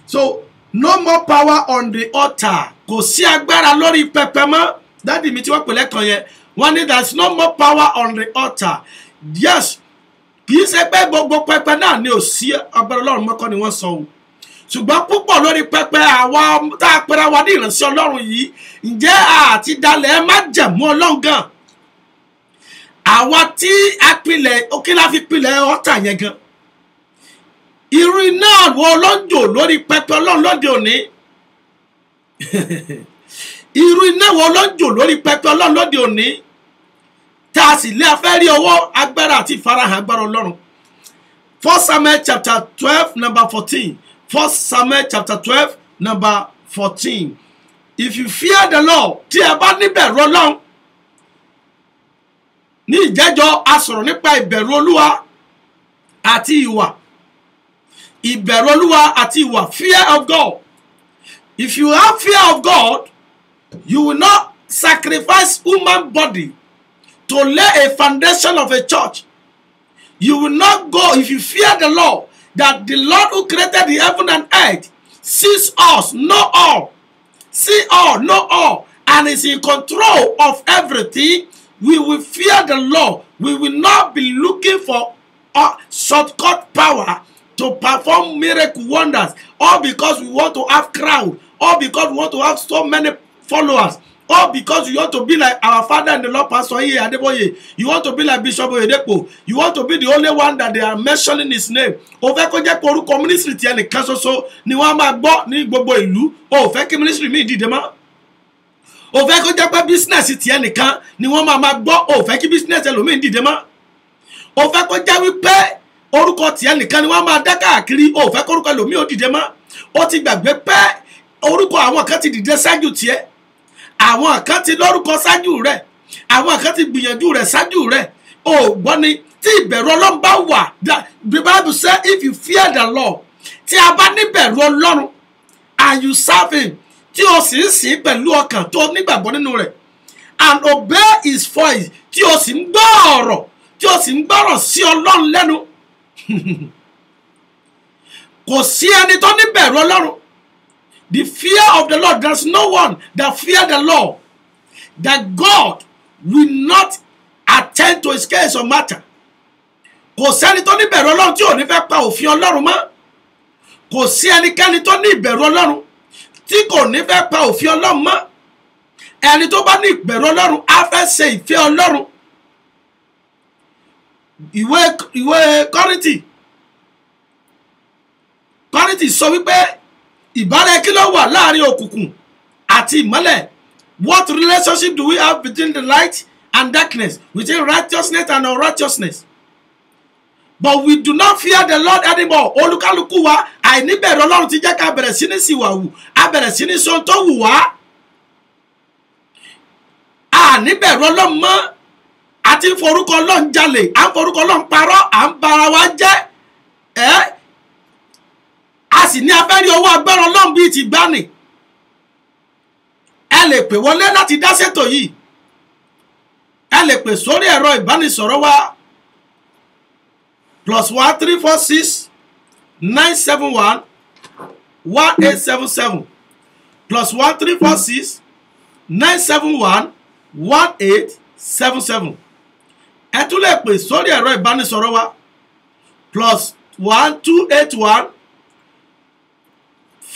So, no more power on the altar. Kò sí agbára lórí pẹpẹ mọ́. Dádì mi tí wọ́n pè lẹ́kàn yẹn. Wọ́n ní there is no more power on the altar. Yes. Kì í ṣe pé gbogbo pẹpẹ náà ni ò sí agbára Ọlọ́run mọ́kọ́ ni wọ́n sọ o. Ṣùgbọ́n púpọ̀ lórí pẹpẹ àwa tá a pera wa ní ìránṣẹ́ Ọlọ́run yìí. Ǹjẹ́ àti dalẹ̀ ẹ má jẹ̀mú Ọlọ́run gan? Àwa tí a pilẹ̀, ó kí la fi pilẹ̀ ọ̀tá yẹn gan. Irú iná wo ló ń jò lórí pẹpẹ Ọlọ́run lóde òní? irú iná wo ló ń jò lórí pẹpẹ Ọlọ́run lóde òní tá a sì lé afẹ́ rí ọwọ́ agbára àti ìfarahàn agbára Ọlọ́run. 1 Samuel chapter 12 number 14. 1 Samuel chapter 12 number 14. If you fear the Lord, tí ẹ bá níbẹ̀rù Ọlọ́run. Ní ìjẹ́jọ́ a sọ̀rọ̀ nípa ìbẹ̀rù Olúwa àti ìwà. Ìbẹ̀rù Olúwa àti ìwà, fear of God. If you have fear of God, you will not sacrifice human body to lay a foundation of a church. You will not go, if you fear the Lord, that the Lord who created the heaven and earth sees us, know all, see all, know all, and is in control of everything. We will fear the Lord. We will not be looking for shortcut power to perform miracle wonders, all because we want to have crowd, all because we want to have so many followers, all because you want to be like our father in the Lord, Pastor Iye Adeboye. You want to be like Bishop Oyedepo. You want to be the only one that they are mentioning his name. O fẹ́ kó jẹ́ pé orúkọ ministry tí ẹnìkan ṣoṣo ni wọ́n máa gbọ́ ní gbogbo ìlú. O fẹ́ kí ministry mi dìde mọ́. O fẹ́ kó jẹ́ pé business tí ẹnìkan ni wọ́n máa gbọ́. O fẹ́ kí business ẹlòmíì dìde mọ́. O fẹ́ kó jẹ́ wípé orúkọ tí ẹnìkan ni wọ́n máa dá káàkiri. O fẹ́ kó orúkọ ẹlòmíì ó dìde mọ́. O ti gbàgbé pé orúkọ àwọn kan ti dìde ṣáájú tiẹ̀. Àwọn kan ti lórúkọ ṣáájú rẹ̀, àwọn kan ti gbìyànjú rẹ̀ ṣáájú rẹ̀. O gbọ́ ni tí ìbẹ̀rù Ọlọ́run bá wà, the Bible say if you fear the Lord, tí a bá níbẹ̀rù Ọlọ́run and you serve him, tí o sì ń sìn pẹ̀lú ọkàn tó nígbàgbọ́ nínú rẹ̀, and obey his voice, tí o sì ń gbọ́ ọ̀rọ̀, tí o sì ń gbọ́rọ̀ sí Ọlọ́run lẹ́nu. Kò sí ẹni tó níbẹ̀rù Ọlọ́run. The fear of the Lord, there's no one that fear the Lord, that God will not attend to his case or matter. Kò sí ẹni tó ní ìbẹ̀rù Ọlọ́run tí ò ní fẹ́ pa òfin Ọlọ́run mọ́. Kò sí ẹnikẹ́ni tó ní ìbẹ̀rù Ọlọ́run tí kò ní fẹ́ pa òfin Ọlọ́run mọ́. Ẹni tó bá ní ìbẹ̀rù Ọlọ́run á fẹ́ ṣe ìfẹ́ Ọlọ́run. Ìwé Kọ́ríńtì sọ wípé ìbára kí ló wà láàrin òkùnkùn àti ìmọ́lẹ̀. What relationship do we have between the light and darkness, between righteousness and unrighteousness? But we do not fear the Lord anymore. Olúkálùkù wa àìníbẹ̀rù Ọlọ́run ti jẹ́ ká bẹ̀rẹ̀ sí ní ṣìwàhù, a bẹ̀rẹ̀ sí ní sọ tó wù wá. Àìníbẹ̀rù Ọlọ́run mọ́, a ti ń forúkọ Ọlọ́run jalè, à ń forúkọ Ọlọ́run parọ́, à ń bara wa jẹ́. A sì ní afẹ́rí owó agbára Ọlọ́run bíi ti gbani. Ẹ lè pè wọlé láti dá ṣètò yìí. Ẹ lè pè sórí ẹ̀rọ ìbánisọ̀rọ̀ wa +1 346 971 1877 +1 346 971 1877. Ẹ tún lè pè sórí ẹ̀rọ ìbánisọ̀rọ̀ wa +1 281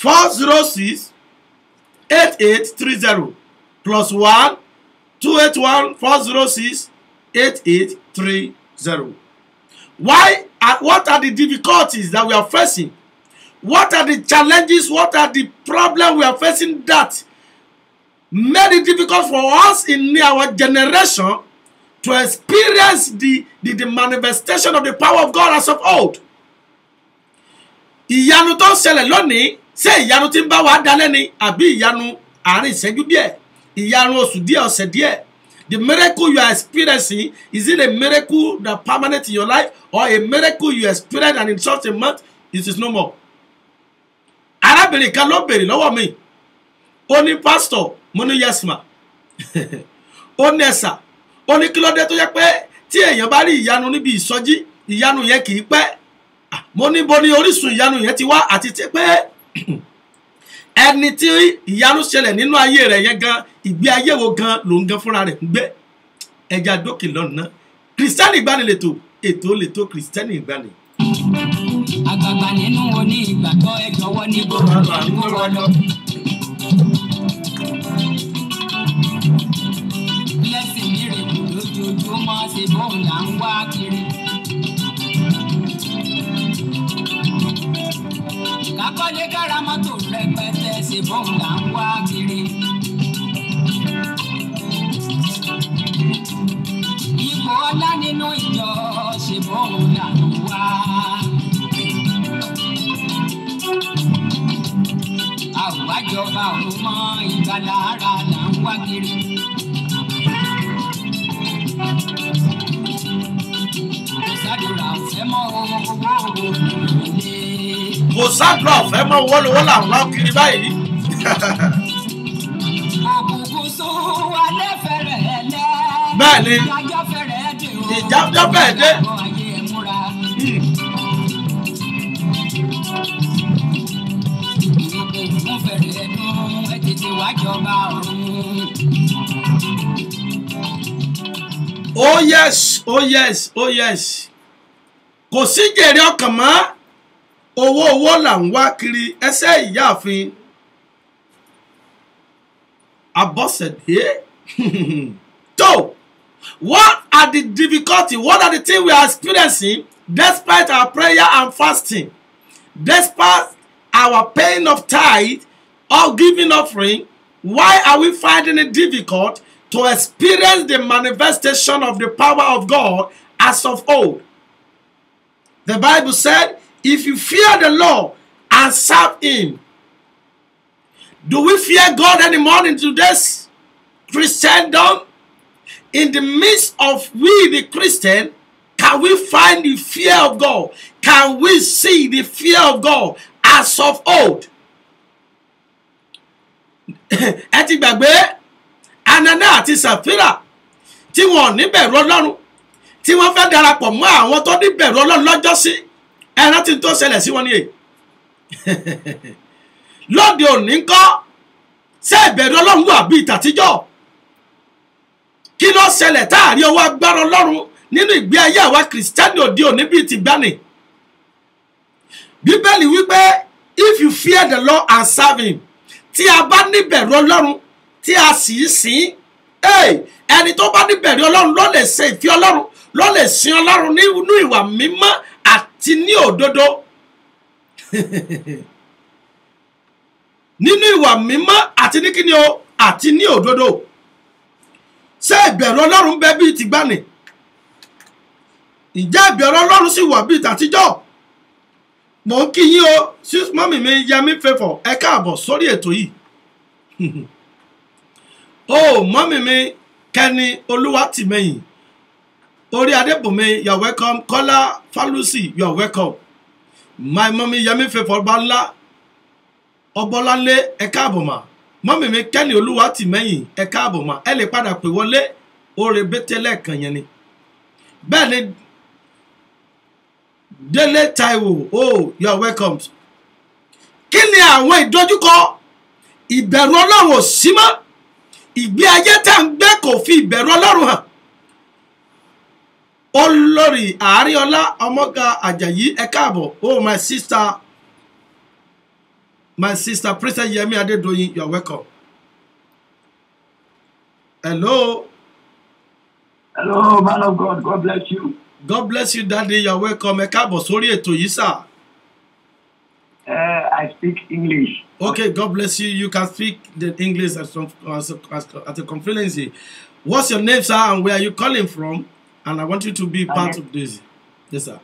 406 8830 +1 281 406 8830. What are the difficulties that we are facing? What are the challenges? What are the problems we are facing that made it difficult for us in our generation to experience the manifestation of the power of God as of old? Ìyanu tó ń ṣẹlẹ̀ lónìí, ṣé ìyanu tí ń bá wa dalẹ̀ ni àbí ìyanu àárín ìṣẹ́jú díẹ̀, ìyanu oṣù díẹ̀, ọ̀sẹ̀ díẹ̀? The miracle you are experiencing, is it a miracle that permanent in your life, or a miracle you experience and in such a month it is no more? Arábìnrin kan ló béèrè lọ́wọ́ mi. Ó ní pastor, mo ní yes ma. Ó ní ẹ̀sà. Ó ní kí ló dé tó yẹ pé tí èèyàn bá rí ìyanu níbi ìsọjí, ìyanu yẹn kì í pẹ́. Mo ní bo ní orísun ìyanu yẹn ti wá àti tí pé ẹni tí ìyanu ṣẹlẹ̀ nínú ayé rẹ̀ yẹn gan, ìgbé ayé wo gan ló ń gan fúnra rẹ̀ ń gbé. Ẹja dókè lọ́nà. Kristẹni ìgbani lètò, ètò lètò Kristẹni ìgbani. Àgbàgbà nínú oní ìgbàgbọ́ ẹ jọ̀wọ́ ní gbogbo àdúgbò lọ. Blessing mi rè kù lójoojúmọ́ ṣe bóun là ń wá kiri. Kákọ́lé kára mọ́tò rẹpẹtẹ ṣe bóun là ń wá kiri. ipò ọlá nínú ìjọ ṣe bóun lànà wá. Àwùjájọba ọ̀run mọ́ ìgbàlà ara là ń wá kiri. Kò sádùrà ọ̀fẹ́ mọ́ owó lòlè. Kò sádùrà ọ̀fẹ́ mọ́ owó lówó là ń wá kiri báyìí. Òkùnkùn sún alẹ́ fẹ́rẹ̀ lẹ́. Bẹ́ẹ̀ni, Ìdájọ́ fẹ́rẹ̀ dé o. ìjájọ́ bẹ́ẹ̀ dé. Àwọn ayé ẹ̀ múra. Òkùnkùn fẹ́rẹ̀ dún ẹ tètè wá jọba ọ̀run. Oh yes, oh yes, oh yes. Kò sí jèrè ọkàn mọ́. Owó là ń wá kiri. Ẹsẹ̀ ìyáàfin Abọ́sẹ̀dé. So, what are the difficulty? What are the things we are experiencing despite our prayer and fasting? Despite our paying of tithe or giving offering, why are we finding it difficult to experience the manifestation of the power of God as of old? The Bible said, if you fear the Lord and serve Him. Do we fear God anymore in today's Christendom? In the midst of we the Christian, can we find the fear of God? Can we see the fear of God as of old? Ẹ ti gbàgbé Anania àti Sàfírà tí wọ́n ní bẹ̀rù Ọlọ́run, tí wọ́n fẹ́ darapọ̀ mọ́ àwọn tó ní bẹ̀rù Ọlọ́run lọ́jọ́sí. Ẹ rántí tó ṣẹlẹ̀ sí wọn ni èyí. Lóde òní ńkọ́ ṣé ìbẹ̀rù Ọlọ́run wà bíi tàtijọ́? Kí ló ṣẹlẹ̀ táàrí ọwọ́ agbára Ọlọ́run nínú ìgbé ayé àwa Kìrìsìtẹ́nì òde òní bíi tìgbàanì? Bíbélì wípé if you fear the Lord and serve Him, tí a bá ní bẹ̀rù Ọlọ́run tí a sì í sìn, ẹni tó bá ní bẹ̀rù Ọlọ́run ló lè ṣe ìfẹ́ Ọlọ́run, ló lè sin Ọlọ́run nínú ìwà mímọ́ àti ní òdodo. Nínú ìwà mímọ́ àti ní kíni o àti ní òdodo. Ṣé ìbẹ̀rù Ọlọ́run bẹ bíi tìgbàanì? Ǹjẹ́ ìbẹ̀rù Ọlọ́run sì wà bíi tàtijọ́? Mò ń kí yín o, mọ́mì mi Yẹmí Favour, ẹ káàbọ̀ sórí ètò yìí. Oh, mọ́mì mi Kẹ́ni Olúwatìmẹ́yìn, Orí Adébùnmi, you are welcome. Kọ́lá Fálúsì, you are welcome. My mommy Yẹmí Favour Bánlá Ọbọ́láńlé, ẹ káàbọ̀ mà. Mọ́mì mi Kẹ́ni Olúwatìmẹ́yìn, ẹ káàbọ̀ mà. Ẹ lè padà pè wọlé oore bẹ́tẹ́lẹ̀ kan yẹn ni. Bẹ́ẹ̀ ni Délé Táíwò, oh, you are welcome. Kí ni àwọn ìdojúkọ? Ìbẹ̀rù Ọlọ́run ò sí mọ́. Ìgbé ayé tá ń gbé kò fi ìbẹ̀rù Ọlọ́run hàn. Olórí Àríọlá Ọmọga Àjàyí, ẹ káàbọ̀. Oh, my sister Princess Yemi Adedoyin, you are welcome. Hello. Hello, man of God. God bless you. God bless you, Daddy. You are welcome. Ẹ káàbọ̀ sórí ètò yìí, sir. I speak English. Okay, God bless you. You can speak the English at a conference. What's your name, sir, and where are you calling from? And I want you to be part of this. Yes, sir.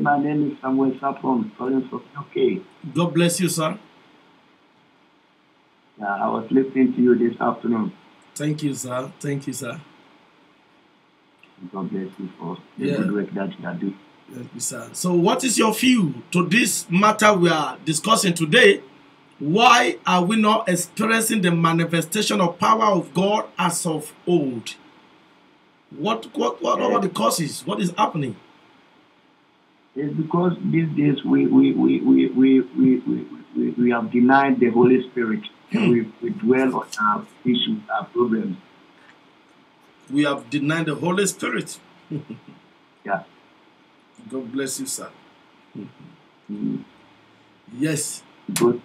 My name is Samuel Sapon, calling from UK. God bless you, sir. Yeah, I was listening to you this afternoon. Thank you, sir. Thank you, sir. God bless you for the good work that you are doing. Thank you, sir. So what is your view to this matter we are discussing today? Why are we not experiencing the manifestation of power of God as of old? What are the causes? What is happening? It's because these days we have denied the Holy Spirit. And we dwell on our issues, our problems. We have denied the Holy Spirit. Yeah. God bless you, sir. Yes. Because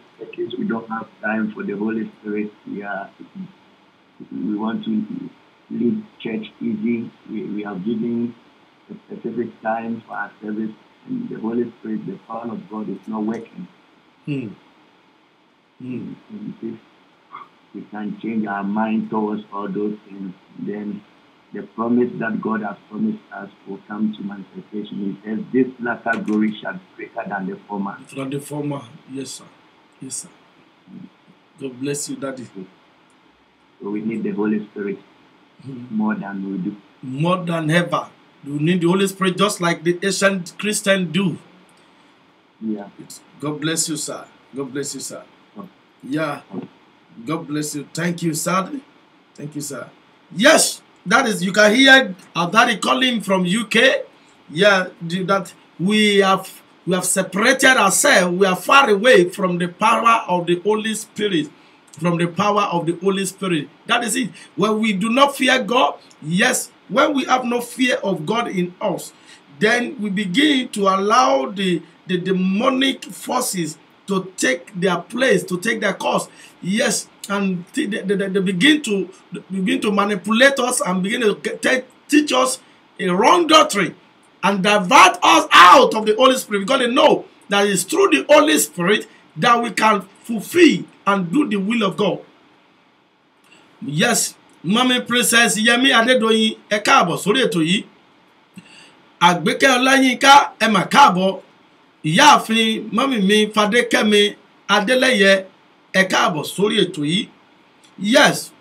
we don't have time for the Holy Spirit. We want to lead church easy. We have given a specific time for our service, and the Holy Spirit, the power of God, is not working. And if we can change our mind towards all those things, then the promise that God has promised us will come to manifestation. He says, this latter glory shall be greater than the former. Than the former, yes, sir. Yes, sir. God bless you, Daddy. So we need the Holy Spirit more than we do. More than ever. You need the Holy Spirit just like the ancient Christians do. Yeah. God bless you, sir. God bless you, sir. Yeah. God bless you. Thank you, sir. Thank you, sir. Yes, that is, you can hear Daddy calling from UK. Yeah, that we have separated ourselves. We are far away from the power of the Holy Spirit. From the power of the Holy Spirit. That is it. When we do not fear God, yes, when we have no fear of God in us, then we begin to allow the demonic forces to take their place, to take their course. Yes, and they begin to manipulate us and begin to teach us a wrong doctrine and divert us out of the Holy Spirit, because they know that it's through the Holy Spirit that we can fulfill and do the will of God. Yes, Mommy Princess Yemi Adedoyin, ẹ káàbọ̀ sórí ètò yìí. Àgbékẹ́ Ọláyínká, ẹ mà káàbọ̀. Ìyáàfin Mommy mi Fadékẹ́mi Adélẹ́yẹ, ẹ káàbọ̀ sórí ètò yìí. Yes,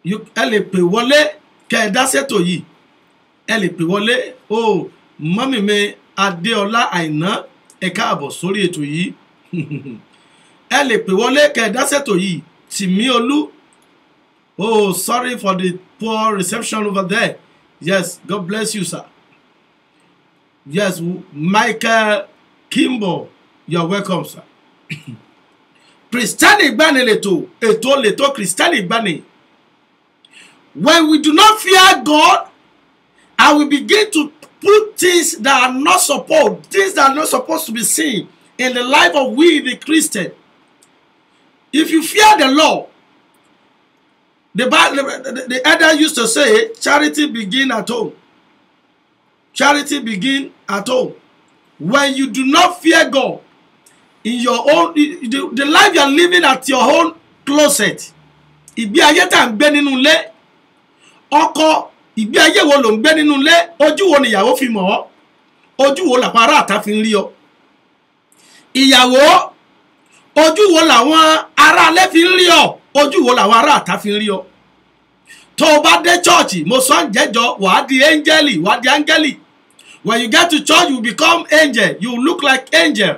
ẹ lè pè wọlé kẹ́ ẹ dá sétò yìí. Ẹ lè pè wọlé. Oh, Mommy mi Adéọlá Àìná, ẹ káàbọ̀ sórí ètò yìí. Ẹ lè pè wọlé kẹ́ ẹ dá sétò yìí. Tìmíolú. Oh, sorry for the poor reception over there. Yes, God bless you, sir. Yes, Michael Kimbo, you're welcome, sir. Christian Igbani leto Christian Igbani. When we do not fear God and we begin to put things that are not supposed to be seen in the life of we the Christian. If you fear the Lord, the elder used to say, charity begin at home. Charity begin at home. When you do not fear God, in your own, the life you are living at your own closet, ìgbé ayé tá ń gbé nínú ilé, ọkọ, ìgbé ayé wo ló ń gbé nínú ilé, ojú wo ni ìyàwó fi mọ̀ ọ́, ojú wo làwọn ará àta fi ń rí ọ. Ìyàwó, ojú wo làwọn ará ilé fi ń rí ọ, ojú wo làwọn ará àta fi ń rí ọ. Tó bá dé church, mo sọ ń jẹ́jọ́, wàá di angeli, wàá di angeli. When you get to church, you become angel. You look like angel.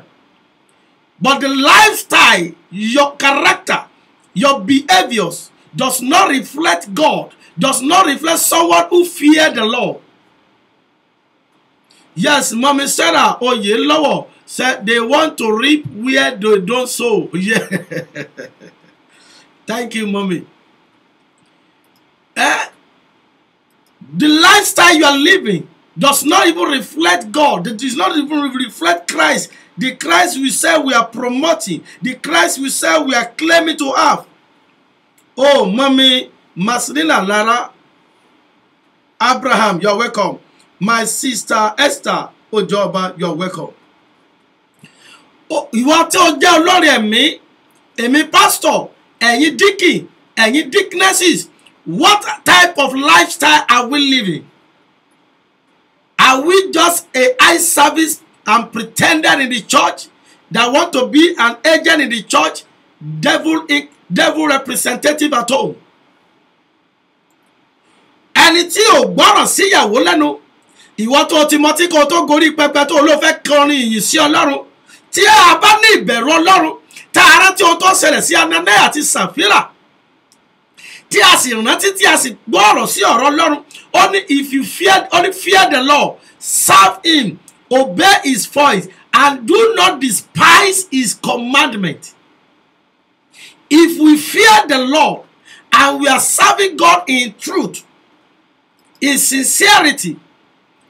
But the lifestyle, your character, your behaviors does not reflect God, does not reflect someone who fears the Lord. Yes, Mommy Sarah Oyelowo said they want to reap where they don't sow. Yeah. Thank you, Mommy. The lifestyle you are living does not even reflect God. It does not even reflect Christ. The Christ we say we are promoting. The Christ we say we are claiming to have. Oh, Mommy Maslina Lara Abraham, you're welcome. My sister Esther Ojoba, you're welcome. Oh, ìwọ tí ó jẹ́ olórí ẹ̀mí, èmi pastor, ẹ̀yin deacon, ẹ̀yin deaconesses, what type of lifestyle are we living? Are we just a eye service and pretender in the church that want to be an agent in the church, devil representative at home? Ẹni tí ò gbọ́ràn sí ìyàwó lẹ́nu, ìwọ tó Timothy kó tó gorí pẹpẹ tó ló fẹ́ kọrin ìyìn sí Ọlọ́run, tí a bá ní ìbẹ̀rù Ọlọ́run, tá a rántí ohun tó ṣẹlẹ̀ sí Ananias àti Sàfírà, tí a sì rántí tí a sì gbọ́rọ̀ sí ọ̀rọ̀ Ọlọ́run, only if you fear the Lord, serve him, obey his voice, and do not despise his commandment. If we fear the Lord and we are serving God in truth, in sincerity,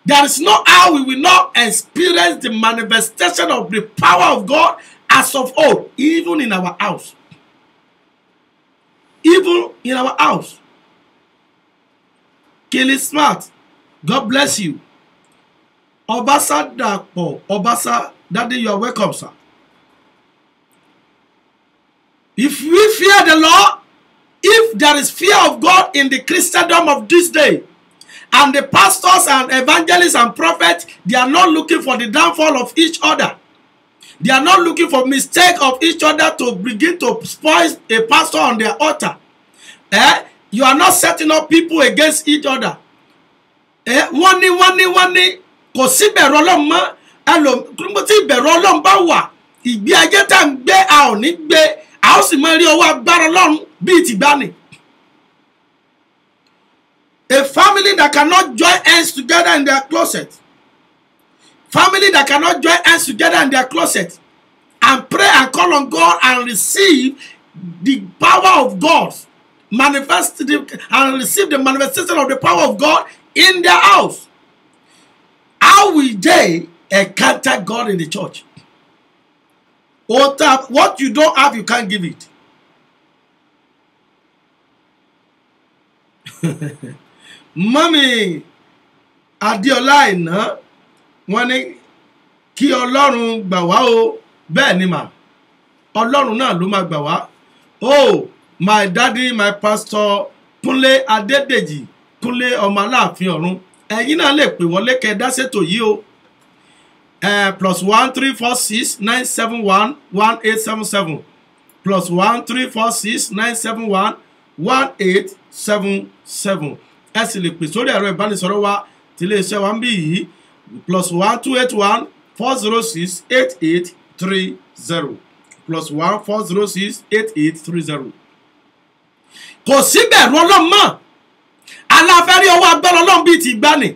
there is no how we will not experience the manifestation of the power of God as of old, even in our house. Even in our house. Kelly Smart, God bless you. Obasa Dapo, Obasa, Daddy, you are welcome, sir. If we fear the Lord If there is fear of God in the Christendom of this day, and the pastors and evangelists and prophets, they are not looking for the downfall of each other. They are not looking for mistake of each other to begin to spoil a pastor on their altar. You are not setting up people against each other. Wọ́n ní kò sí bẹ̀rù Ọlọ́run mọ́. Ẹlòmíràn tí bẹ̀rù Ọlọ́run bá wà, ìgbé ayé tá ń gbé a ò ní gbé, a ó sì máa rí ọwọ́ agbára Ọlọ́run bíi tìgbàanì. A family that cannot join hands together in their closet. Family that cannot join hands together in their closet and pray and call on God and receive the power of God, manifest and receive the manifestation of the power of God in their house. How will they encounter God in the church? What you don't have, you can't give it. Mọ́mì Adéọlá Àìná wọ́n ní kí Ọlọ́run gbà wá o. Bẹ́ẹ̀ ni mà, Ọlọ́run náà ló máa gbà wá. Oh, my daddy, my pastor Kúnlé Adédèjì, Kúnlé ọmọ Aláàfin ọ̀run. Ẹ̀yin náà lè pè wọlé kẹ́ dá ṣètò yìí o. +1 346 971 1877 +1 346 971 1877. Ẹ sì lè pè sórí ẹ̀rọ ìbánisọ̀rọ̀ wa tí iléeṣẹ́ wa ń bí yìí +1 281 406 8830 +1 406 8830. Kò sí bẹ̀rù Ọlọ́run mọ́. Aláfẹ́rí ọwọ́ agbára Ọlọ́run bíi ti ìgbàanì.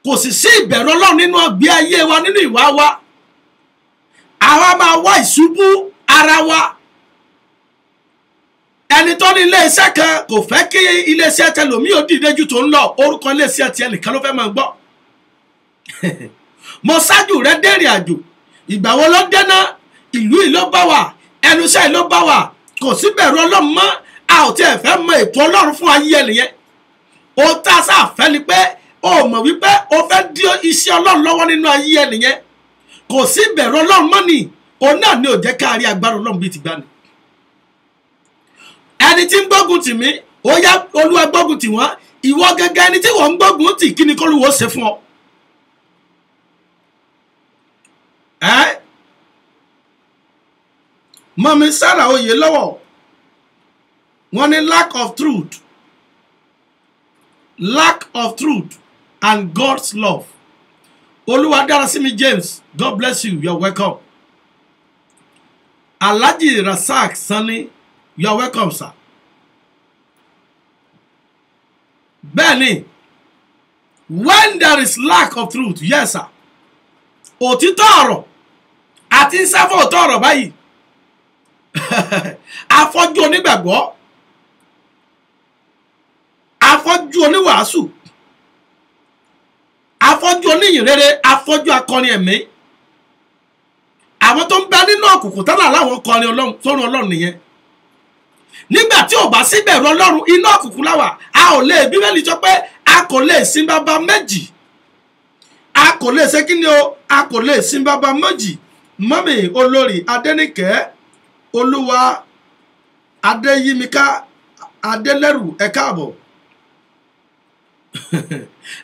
Kò sì sí ìbẹ̀rù Ọlọ́run nínú ọgbẹ́ ayé wa, nínú ìwà wa. Àwa máa wá ìṣubú ara wa. Ẹni tó ní iléeṣẹ́ kan kò fẹ́ kí iléeṣẹ́ tẹlòmíì ó dìde jù tó ń lọ. Orúkọ iléeṣẹ́ tiẹ̀ nìkan ló fẹ́ máa gbọ́. Mo ṣáájú rẹ dé ìrìn àjò. Ìgbà wo ló dé náà? Ìlú yìí ló bá wà. Ẹnu iṣẹ́ yìí ló bá wà. Kò sí bẹ̀rù Ọlọ́run mọ́. A ò tiẹ̀ fẹ́ mọ ètò Ọlọ́run fún ayé ẹnìyẹn. Ó tá a sáà fẹ́ ni pé ó mọ̀ wípé ó fẹ́ dí iṣẹ́ Ọlọ́run lọ́wọ́ nínú ayé ẹnìyẹn. Kò sí bẹ̀rù Ọlọ́run mọ́ ni. Òun náà ni ò jẹ́ ká rí agbára Ọlọ́run bíi ti gbani. Ẹni tí ń gbógun tì mí, ó yá Olúwa gbógun tì wọ́n. Ìwọ gẹ́gẹ́ ẹni tí wọ́n ń gbógun tì, kí ni k'Olúwa ṣe fún ọ? Mọ̀mí Sarah Oyèlọ́wọ̀ wọ́n ní lack of truth and God's love. Olúwadárasími James, God bless you, you're welcome. Alhaji Rasak Sani, you're welcome, sir. Bẹ́ẹ̀ni, when there is lack of truth, yes sir. Òtítọ́ ọ̀rọ̀ àti sáfọ́ òtọ́ ọ̀rọ̀ báyìí. Afọ́jú onígbàgbọ́, afọ́jú oníwàásù, afọ́jú oníyìnrere, afọ́jú akọrin ẹ̀mí. Àwọn tó ń bẹ nínú òkùnkùn tánà láwọn kọrin Ọlọ́run sọ́run Ọlọ́run nìyẹn. Nígbà tí ò bá sí bẹ̀rù Ọlọ́run, inú òkùnkùn láwà. A ò lè, Bíbélì sọ pé a kò lè sin bàbá méjì. A kò lè ṣe kí ni o? A kò lè sin bàbá méjì. Mọ́mì Olórí Adéníkẹ́ Olúwa Adéyímíká Adélẹ́rù ẹ káàbọ̀.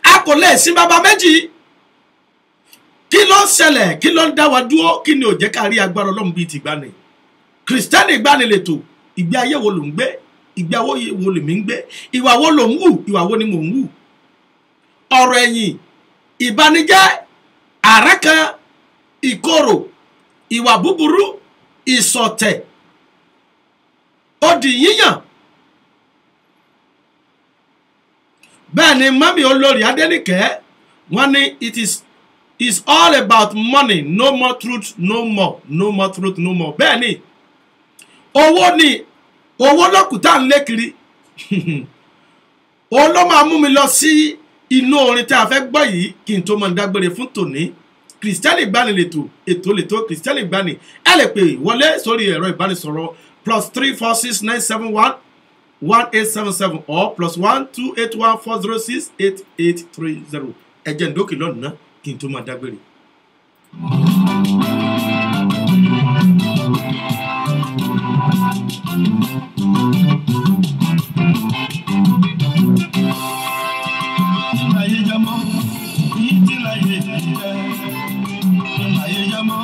A kò lè sin bàbá méjì. Kí ló ń ṣẹlẹ̀? Kí ló ń dá wa dúró? Kí ni ò jẹ́ ká rí agbára Ọlọ́run bíi ti gbani? Kristẹni gbani lètò. Ìgbé ayé wo ló ń gbé? Ìgbé ayé wo lèmi ń gbé? Ìwà wo ló ń hù? Ìwà wo ni mò ń hù? Ọ̀rọ̀ ẹ̀yìn, ìbanijẹ́, àrákan, ìkorò, ìwà búburú, ìṣọ̀tẹ̀, odi yíyàn. Bẹ́ẹ̀ ni Mọ́mì Olórí Adéníkẹ́ wọ́n ní it's all about money, no more truth, no more truth, no more. Bẹ́ẹ̀ ni owó lọ́kùtà ń lé kiri. Ó ló máa mú mi lọ sí inú orin tí a fẹ́ gbọ́ yìí kí n tó máa dágbére fún tòní. Kristẹni gbani ètò Kristẹni gbani. Ẹ lè pè wọlé sórí ẹ̀rọ ìbánisọ̀rọ̀ +3 46 971 1877 or +1 281 406 8830. Ẹ jẹ́ ǹdókè lọ́nà náà kí n tó máa dágbére. jámọ́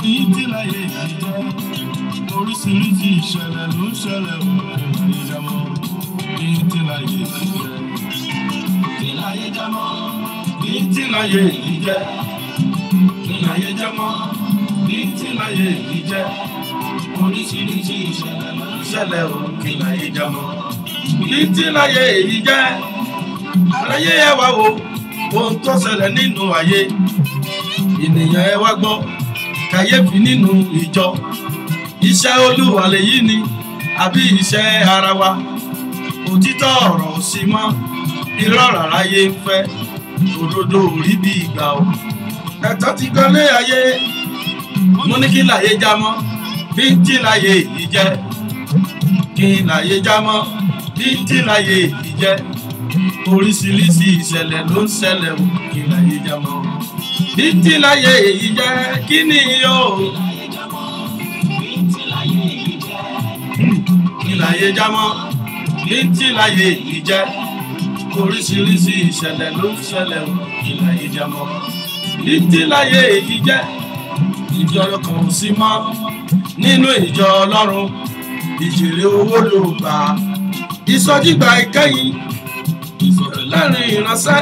ní tí láyé yìí jẹ́ oríṣiríṣi ìṣẹ̀lẹ̀ ló ń ṣẹlẹ̀ o kí láyé jámọ́ ní tí láyé yìí jẹ́ kí láyé jámọ́ ní tí láyé yìí jẹ́ kí láyé jámọ́ ní tí láyé yìí jẹ́ oríṣiríṣi ìṣẹ̀lẹ̀ ló ń ṣẹlẹ̀ o kí láyé jámọ́ ní tí láyé yìí jẹ́ aráyé ẹ wá wo ohun tó ṣẹlẹ̀ nínú ayé ènìyàn ẹ wá gbọ́ kàyéfì nínú ìjọ iṣẹ́ Olúwa lèyí ni àbí iṣẹ́ ara wa òtítọ́ ọ̀rọ̀ sí mọ́ irọ́ ráráyé ń fẹ́ òdodo rí bí ìgbà o ẹ̀tọ́ ti gọlé ayé mo ní kí láyé já mọ́ bí tí láyé yìí jẹ́ kí láyé já mọ́ bí tí láyé yìí jẹ́ oríṣiríṣi ìṣẹ̀lẹ̀ ló ń ṣẹlẹ̀ o kí láyé já mọ́ bí tí láyé yìí jẹ́ kí ni yóò kí láyé já mọ́ bí tí láyé yìí jẹ́ oríṣiríṣi ìṣẹ̀lẹ̀ ló ń ṣẹlẹ̀ o kí láyé já mọ́ bí tí láyé yìí jẹ́ ìjọ kan ò sí mọ́ nínú ìjọ Ọlọ́run ìjèrè owó ló gbà ìsọjígbà ìkẹyìn ìsọ̀rọ̀ láàrin ìránṣẹ́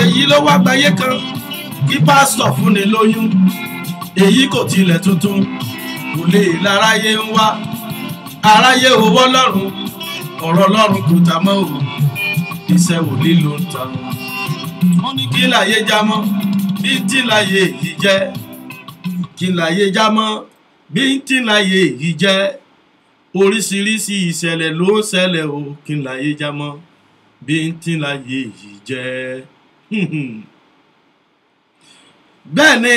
èyí ló wá gbáyé kan kí pásítọ̀ fúnni lóyún èyí kò tilẹ̀ tuntun kò lè láráyé ń wá aráyé owó Ọlọ́run ọ̀rọ̀ Ọlọ́run kò tà mọ́ òun iṣẹ́ wòlíì ló ń ta wọ́n ní kí láyé já mọ́ bí tí láyé yìí jẹ́ kí láyé já mọ́ bí tí láyé yìí jẹ́ oríṣiríṣi ìṣẹ̀lẹ̀ ló ń ṣẹlẹ̀ o kí láyé já mọ́ bí tí láyé yìí jẹ́. Bẹ́ẹ̀ ni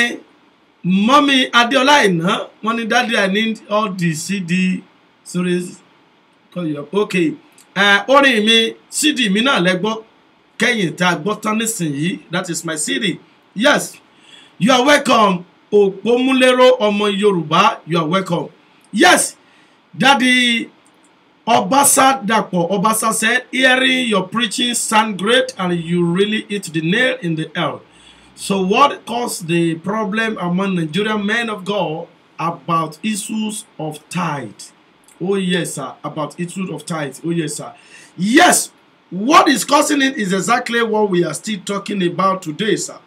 mọ́mí Adéọlá Àìná wọ́n ní daddy I need all the CD series okay orin mi CD mi náà lẹ́gbọ́ kẹ́yìn tá a gbọ́ tán nísìnyí that is my CD. Yes, you are welcome Òpómúléró ọmọ Yorùbá, you are welcome. Yes, Daddy Obasa Dapo Obasa said, hearing your preaching sound great and you really hit the nail in the head. So what caused the problem among Nigerian men of God about issues of tithe? Oh yes, sir. About issues of tithe. Oh yes, sir. Yes, what is causing it is exactly what we are still talking about today, sir.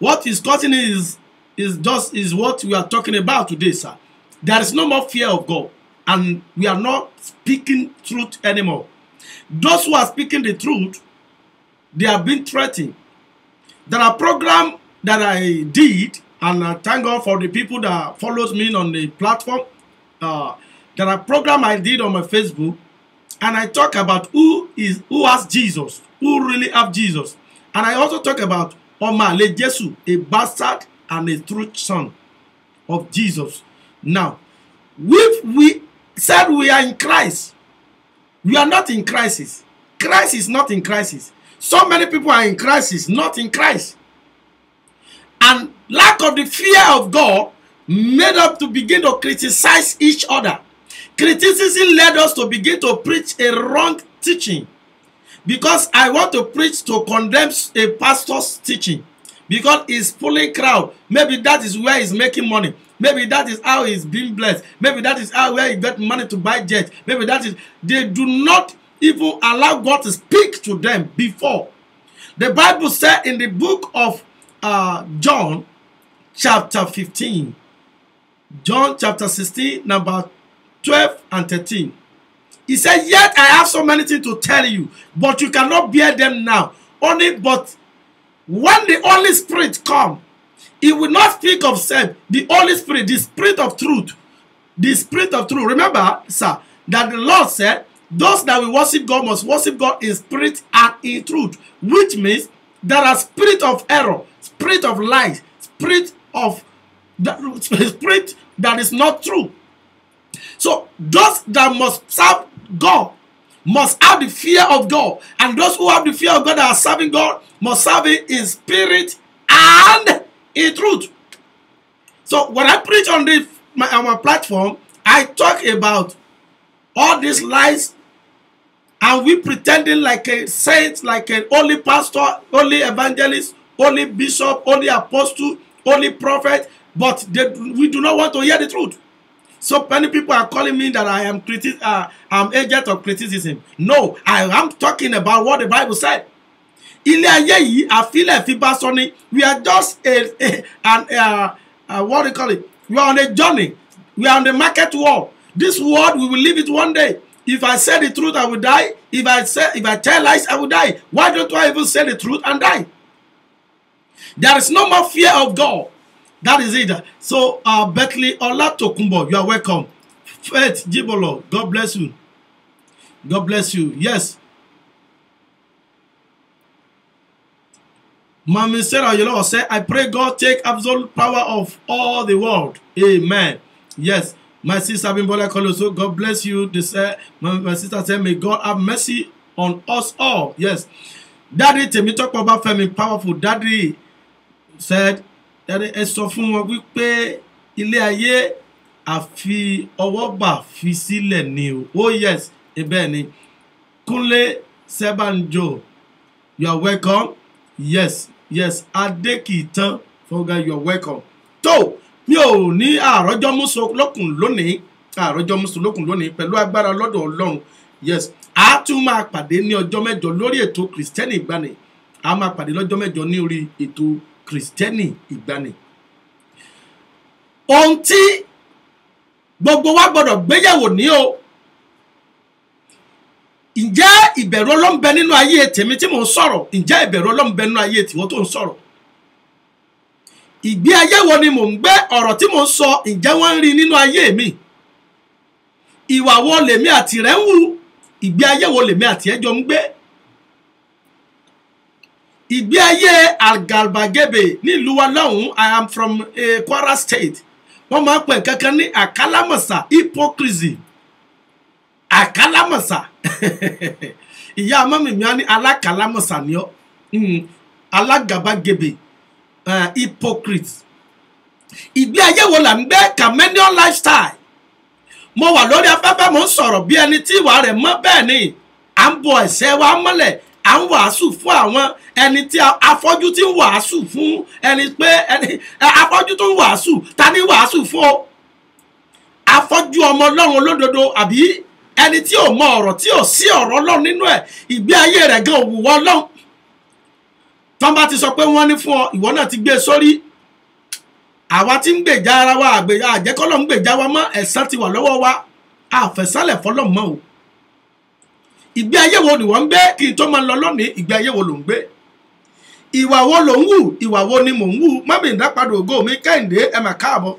What is causing it is what we are talking about today, sir. There is no more fear of God, and we are not speaking truth anymore. Those who are speaking the truth, they are being threatened. There are programs that I did, and I thank God for the people that follows me on the platform. There are programs I did on my Facebook, and I talk about who has Jesus, who really have Jesus. And I also talk about Omale Jesu, a bastard and a true son of Jesus. Now, if we said we are in Christ, we are not in crisis. Christ is not in crisis. So many people are in crisis, not in Christ. And lack of the fear of God made us to begin to criticize each other. Criticism led us to begin to preach a wrong teaching. Because I want to preach to condemn a pastor's teaching. Because he's pulling crowd. Maybe that is where he's making money. Maybe that is how he's being blessed. Maybe that is how where he got money to buy jets. Maybe that is... They do not even allow God to speak to them before. The Bible said in the book of John chapter 15. John chapter 16, number 12 and 13. He said, yet I have so many things to tell you, but you cannot bear them now. Only but when the Holy Spirit come, he will not speak of self. The Holy Spirit, the Spirit of truth. The Spirit of truth. Remember, sir, that the Lord said, those that will worship God must worship God in spirit and in truth. Which means there are spirit of error, spirit of lies, spirit that is not true. So those that must serve God must have the fear of God. And those who have the fear of God that are serving God must serve it in spirit and in truth. So when I preach on my platform, I talk about all these lies and we pretending like a saint, like a holy pastor, holy evangelist, holy bishop, holy apostle, holy prophet, but we do not want to hear the truth. So many people are calling me that I am I'm agent of criticism. No, I am talking about what the Bible said. Ilé ayé yìí àfilẹ̀ fi bá sọ ni. We are just what do you call it? We are on a journey. We are on the market wall. This world, we will leave it one day. If I say the truth, I will die. If I tell lies, I will die. Why don't I even say the truth and die? There is no more fear of God. That is it. So, Bethany Olatokunbo, you are welcome. Faith Jibolo, God bless you. God bless you. Yes. Mami Sarah Yolo said, I pray God take absolute power of all the world. Amen. Yes. My sister Bimbola Koloso, God bless you. My sister said, may God have mercy on us all. Yes. Daddy Temi talk about Femi powerful. Daddy said, Daddy ẹ sọ fún wọn wípé ilé ayé àfi ọwọ́ bà fi sílẹ̀ ni o. Oh yes, ebe ni. Kunle Sebanjo, you are welcome. Yes, yes. Adekitan, Foga, you are welcome. To mi ò ní àròjọ muso lókun lónìí pẹ̀lú agbára lọ́dọ̀ Ọlọ́run. Yes, a tún máa pàdé ní ọjọ́ mẹ́jọ lórí ètò Kristẹni Ìgbàanì. A máa pàdé lọ́jọ́ mẹ́jọ ní orí ètò Kristẹni Ìgbàanì. Ohun tí gbogbo wa gbọ́dọ̀ gbéyẹ̀wò ní o. Ǹjẹ́ ìbẹ̀rù Ọlọ́run bẹ nínú ayé tèmi tí mò ń sọ̀rọ̀? Ǹjẹ́ ìbẹ̀rù Ọlọ́run bẹ nínú ayé tìwọ tó ń sọ̀rọ̀? Ìgbé ayé wo ni mò ń gbé? Ọ̀rọ̀ tí mò ń sọ, ǹjẹ́ wọ́n ń rí nínú ayé mi? Ìwà wo lèmi àti rẹ̀ ń hù? Ìgbé ayé wo lèmi àti ẹ jọ ń gbé? Ìgbé ayé àgàbàgebè nílùú wa lọ́hùn. I am from Kwara State. Wọ́n máa ń pè kankan ní àkálámọ̀sà, hypocrisy. Àkálámọ̀sà. Ìyá mọ́mì mi á ní alákàlámọ̀sà ni ọ́. Alágàbàgebè. Hypocrite. Ìgbé ayé wo là ń gbé? Chameleon lifestyle. Mo wà lórí afẹ́fẹ́, mo ń sọ̀rọ̀ bí ẹni tí ìwà rẹ̀ mọ́, bẹ́ẹ̀ ni à ń bọ ẹ̀ṣẹ̀ wa mọ́lẹ̀, à ń wàásù fún àwọn ẹni tí afọ́jú tí ń wàásù fún ẹni pé afọ́jú tó ń wàásù, ta ni wàásù fún o? Afọ́jú ọmọ Ọlọ́run olódodo àbí ẹni tí ò mọ ọ̀rọ̀, tí ò sí ọ̀rọ̀ Ọlọ́run nínú ẹ̀, ìgbé ayé rẹ̀ gan òwúwọ́ Ọlọ́run. Tọ́n bá ti sọ pé wọ́n ní fún ọ, ìwọ náà ti gbé sórí. Àwa tí ń gbèjà ara wa, àjẹkọ́lọ́ ń gbèjà wa mọ́, ẹ̀san ti wà lọ́wọ́ wa, àfẹ̀sánlẹ̀ fọ́lọ́ mọ́ o. Ìgbé ayé wo ni wọ́n ń gbé? Kí n tó máa lọ lónìí, ìgbé ayé wo ló ń gbé? Ìwà wo ló ń hù? Ìwà wo ni mò ń hù? Mọ́mì ìdápadà ògo mi Kẹ́hìndé, ẹ mà káàbọ̀.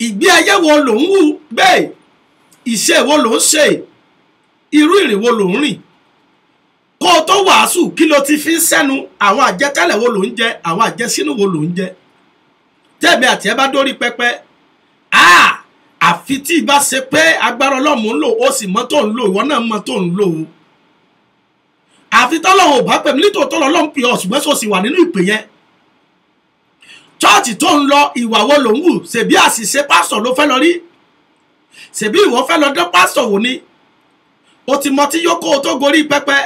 Ìgbé ayé wo ló ń hù? Bẹ́ẹ̀ ìṣe wo ló ń ṣe? Irú ìrìn wo ló ń rìn? Kó o tó wàásù, kí ló ti fi ń sẹ́nu? Àwọn àjẹtẹ́lẹ̀ wo ló ń jẹ? Àwọn àjẹsínú wo ló ń jẹ? Tẹ́mi àti ẹ bá dórí pẹpẹ, àfi tí ìbá ṣe pé agbára Ọlọ́run ń lò, ó sì mọ̀ tó ń lò, ìwọ náà mọ̀ tó ń lò o. Àfi tọ́lọ́run ò bá pè mí, nítòótọ́ Ọlọ́run pè ọ́, ṣùgbọ́n sọ sì wà nínú ìpè yẹn. Chọ́ọ̀chì tó ń lọ, ìwà wo ló ń hù? Ṣèbí àṣìṣe pásítọ̀ ló fẹ́ lọ rí? Ṣèbí ìwọ fẹ́ lọ dán pásítọ̀ wò ni? O ti mọ tí yóò kó o tó gorí pẹpẹ.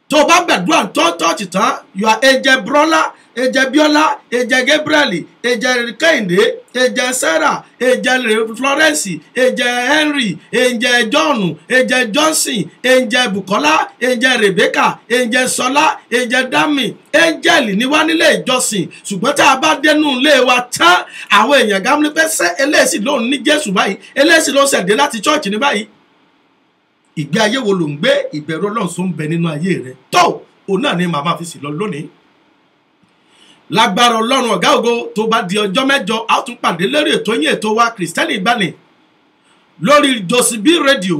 Tó bá gbàdúrà tó chọ́ọ̀chì tán, you are Ẹ̀jẹ̀ Brọ́lá, Ẹ̀jẹ̀ Bíọ́lá, Ẹ̀jẹ̀ Gabriel, Ẹ̀jẹ̀ Kẹ́hìndé, Ẹ̀jẹ̀ Sarah, Ẹ̀jẹ̀ Florence, Ẹ̀jẹ̀ Henry, Ẹ̀jẹ̀ John, Ẹ̀jẹ̀ Johnson, Ẹ̀jẹ̀ Bukola, Ẹ̀jẹ̀ Rebecca, Ẹ̀jẹ̀ Sọlá, Ẹ̀jẹ̀ Dami, Angel ní wá nílé ìjọsìn. Ṣùgbọ́n tá a bá dénú ilé wa tán, àwọn èèyàn gámú ní pé ṣé eléyìí ló ń ní Jésù báyìí, eléyìí ló ń ṣẹ̀dé láti chọ́ọ̀chì ní báyìí. Ìgbé ayé wo ló ń gbé? Ìbẹ̀rù Ọlọ́run tó ń bẹ nínú ayé rẹ tó òun náà ni màmá fi sì lọ lónìí. Lágbára Ọlọ́run ọ̀gá ògo, tó bá di ọjọ́ mẹ́jọ, a tún pàdé lórí ètò yín, ètò wa Kristẹni Ìgbàanì lórí Josibi Radio.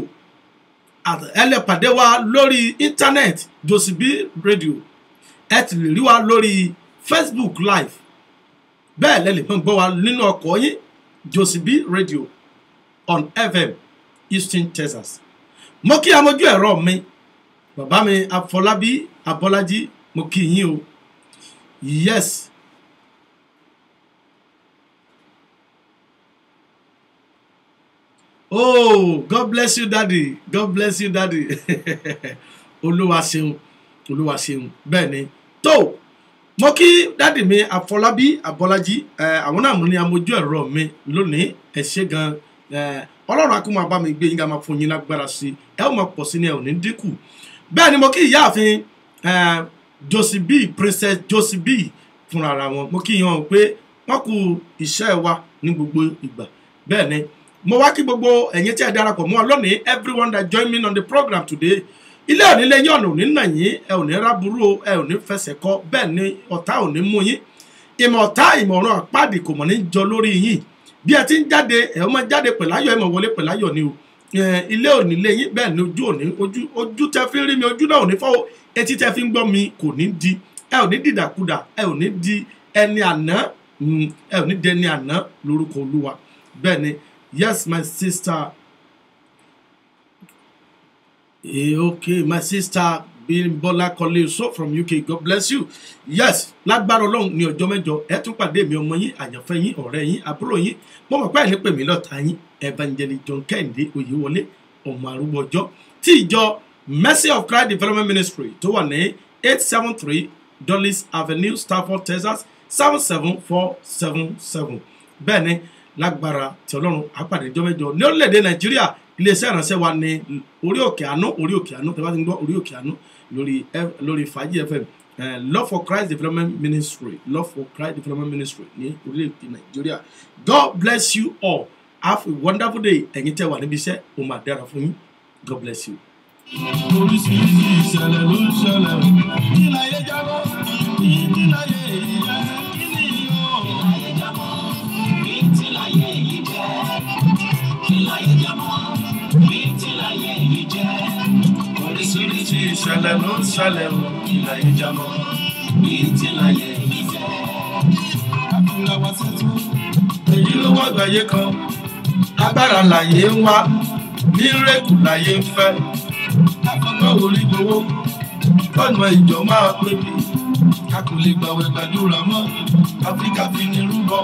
Ẹ lè pàdé wa lórí íńtánẹ́ẹ̀tì Josibi Radio. Ẹ ti lè rí wa lórí Facebook Live. Bẹ́ẹ̀ lẹ lè gbọ́ wa nínú ọkọ̀ yín Josibi Radio on FM Houston, Texas. Mo kí amójú ẹ̀rọ mi, bàbá mi Afọlábí Abọ́lájí, mo kí yín o. Yes. Oh, God bless you, Daddy. God bless you, Daddy. Olúwa ṣeun, Olúwa ṣeun. Bẹ́ẹ̀ ni. Tó, mo kí Daddy mi Afọlábí Abọ́lájí, àwọn náà mú ní amójú ẹ̀rọ mi lónìí, ẹ ṣé gan. Ọlọ́run á kó máa bá mi gbé yín ká máa fún yín lágbára sí. Ẹ ó máa pọ̀ sí ni ẹ ò ní dínkù. Bẹ́ẹ̀ ni mo kí ìyáàfin Josie B, Princess Josie B fúnra ara wọn. Mo kí yín hàn pé wọ́n kú iṣẹ́ wa ní gbogbo ìgbà. Bẹ́ẹ̀ ni mo wá kí gbogbo ẹ̀yin tí ẹ darapọ̀ mọ́ lónìí, everyone that join me on the program today. Ilé òní lé yín ọ̀nà òní nà yín, ẹ ò ní ráburú, ẹ ò ní fẹsẹ̀ kọ, bẹ́ẹ̀ ni ọ̀tá ò ní mú yín. Ìmọ̀ ọ̀tá ìmọ̀ràn àpáàdì kò mọ̀ ní jọ lórí yín. Bí ẹ ti ń jáde, ẹ ó máa jáde pẹ̀láyọ̀, ẹ máa wọlé pẹ̀láyọ̀ ni o. Ilé òní lé yín, bẹ́ẹ̀ ni ojú tẹ fi ń rí mi, ojú náà ò ní fọ́, etí tẹ fi ń gbọ́ mi kò ní di, ẹ ò ní dìdàkudà, ẹ ò ní di ẹni àná, ẹ ò ní di ẹni àná lórúkọ Olúwa. Bẹ́ẹ̀ ni, yes, my sister. Okay, my sister Bimbola Koleso from UK. God bless you. Yes, lágbára Ọlọ́run ní ọjọ́ mẹ́jọ ẹ tún pàdé mi ọmọ yín, àyànfẹ́ yín, ọ̀rẹ́ yín, àbúrò yín. Mo mọ̀ pé ẹ ní pè mí lọ́ta yín, Evangelist John Kẹ́hìndé Oyèwọlé, ọmọ arúgbó ọjọ́. Tí ìjọ Mercy of Christ Development Ministry tó wà ní 873 Dulles Avenue, Stafford, Texas 77477. Bẹ́ẹ̀ ni lágbára tí Ọlọ́run àpàdé ọjọ́ mẹ́jọ ní orílẹ̀-èdè Nàìjíríà. Iléeṣẹ́ ìránṣẹ́ wa ní orí òkè àánú tẹ́ bá ti ń gbọ́ orí òkè àánú lórí Fàájì FM, Love for Christ Development Ministry, Love for Christ Development Ministry ní orílẹ̀-èdè Nàìjíríà. God bless you all. Have a wonderful day. Ẹ̀yin tẹ́ wà níbi iṣẹ́, ó máa dára fún yín. God bless you. Oríṣiríṣi ìṣẹ̀lẹ̀ ló ń ṣẹlẹ̀ kí láyé jábọ́ kí láyé èyí jẹ́ kí ni yóò. Kí láyé jábọ́ kí láyé èyí jẹ́ kí láyé jábọ́ kí láyé èyí jẹ́. Oríṣiríṣi ìṣẹ̀lẹ̀ ló ń ṣẹlẹ̀ kí láyé jábọ́ kí láyé èyí jẹ́. Àfúnra wa ṣètò èyí ló wá gbàyé kan, agbára láyé ń wá, mírèkù láyé ń fẹ́. Àkọ́kọ́ orí gbowó, kọ́nà ìjọ máa pé bí, a kò lè gbàwẹ̀ gbàdúrà mọ́, Áfíríkà fi ní rúbọ.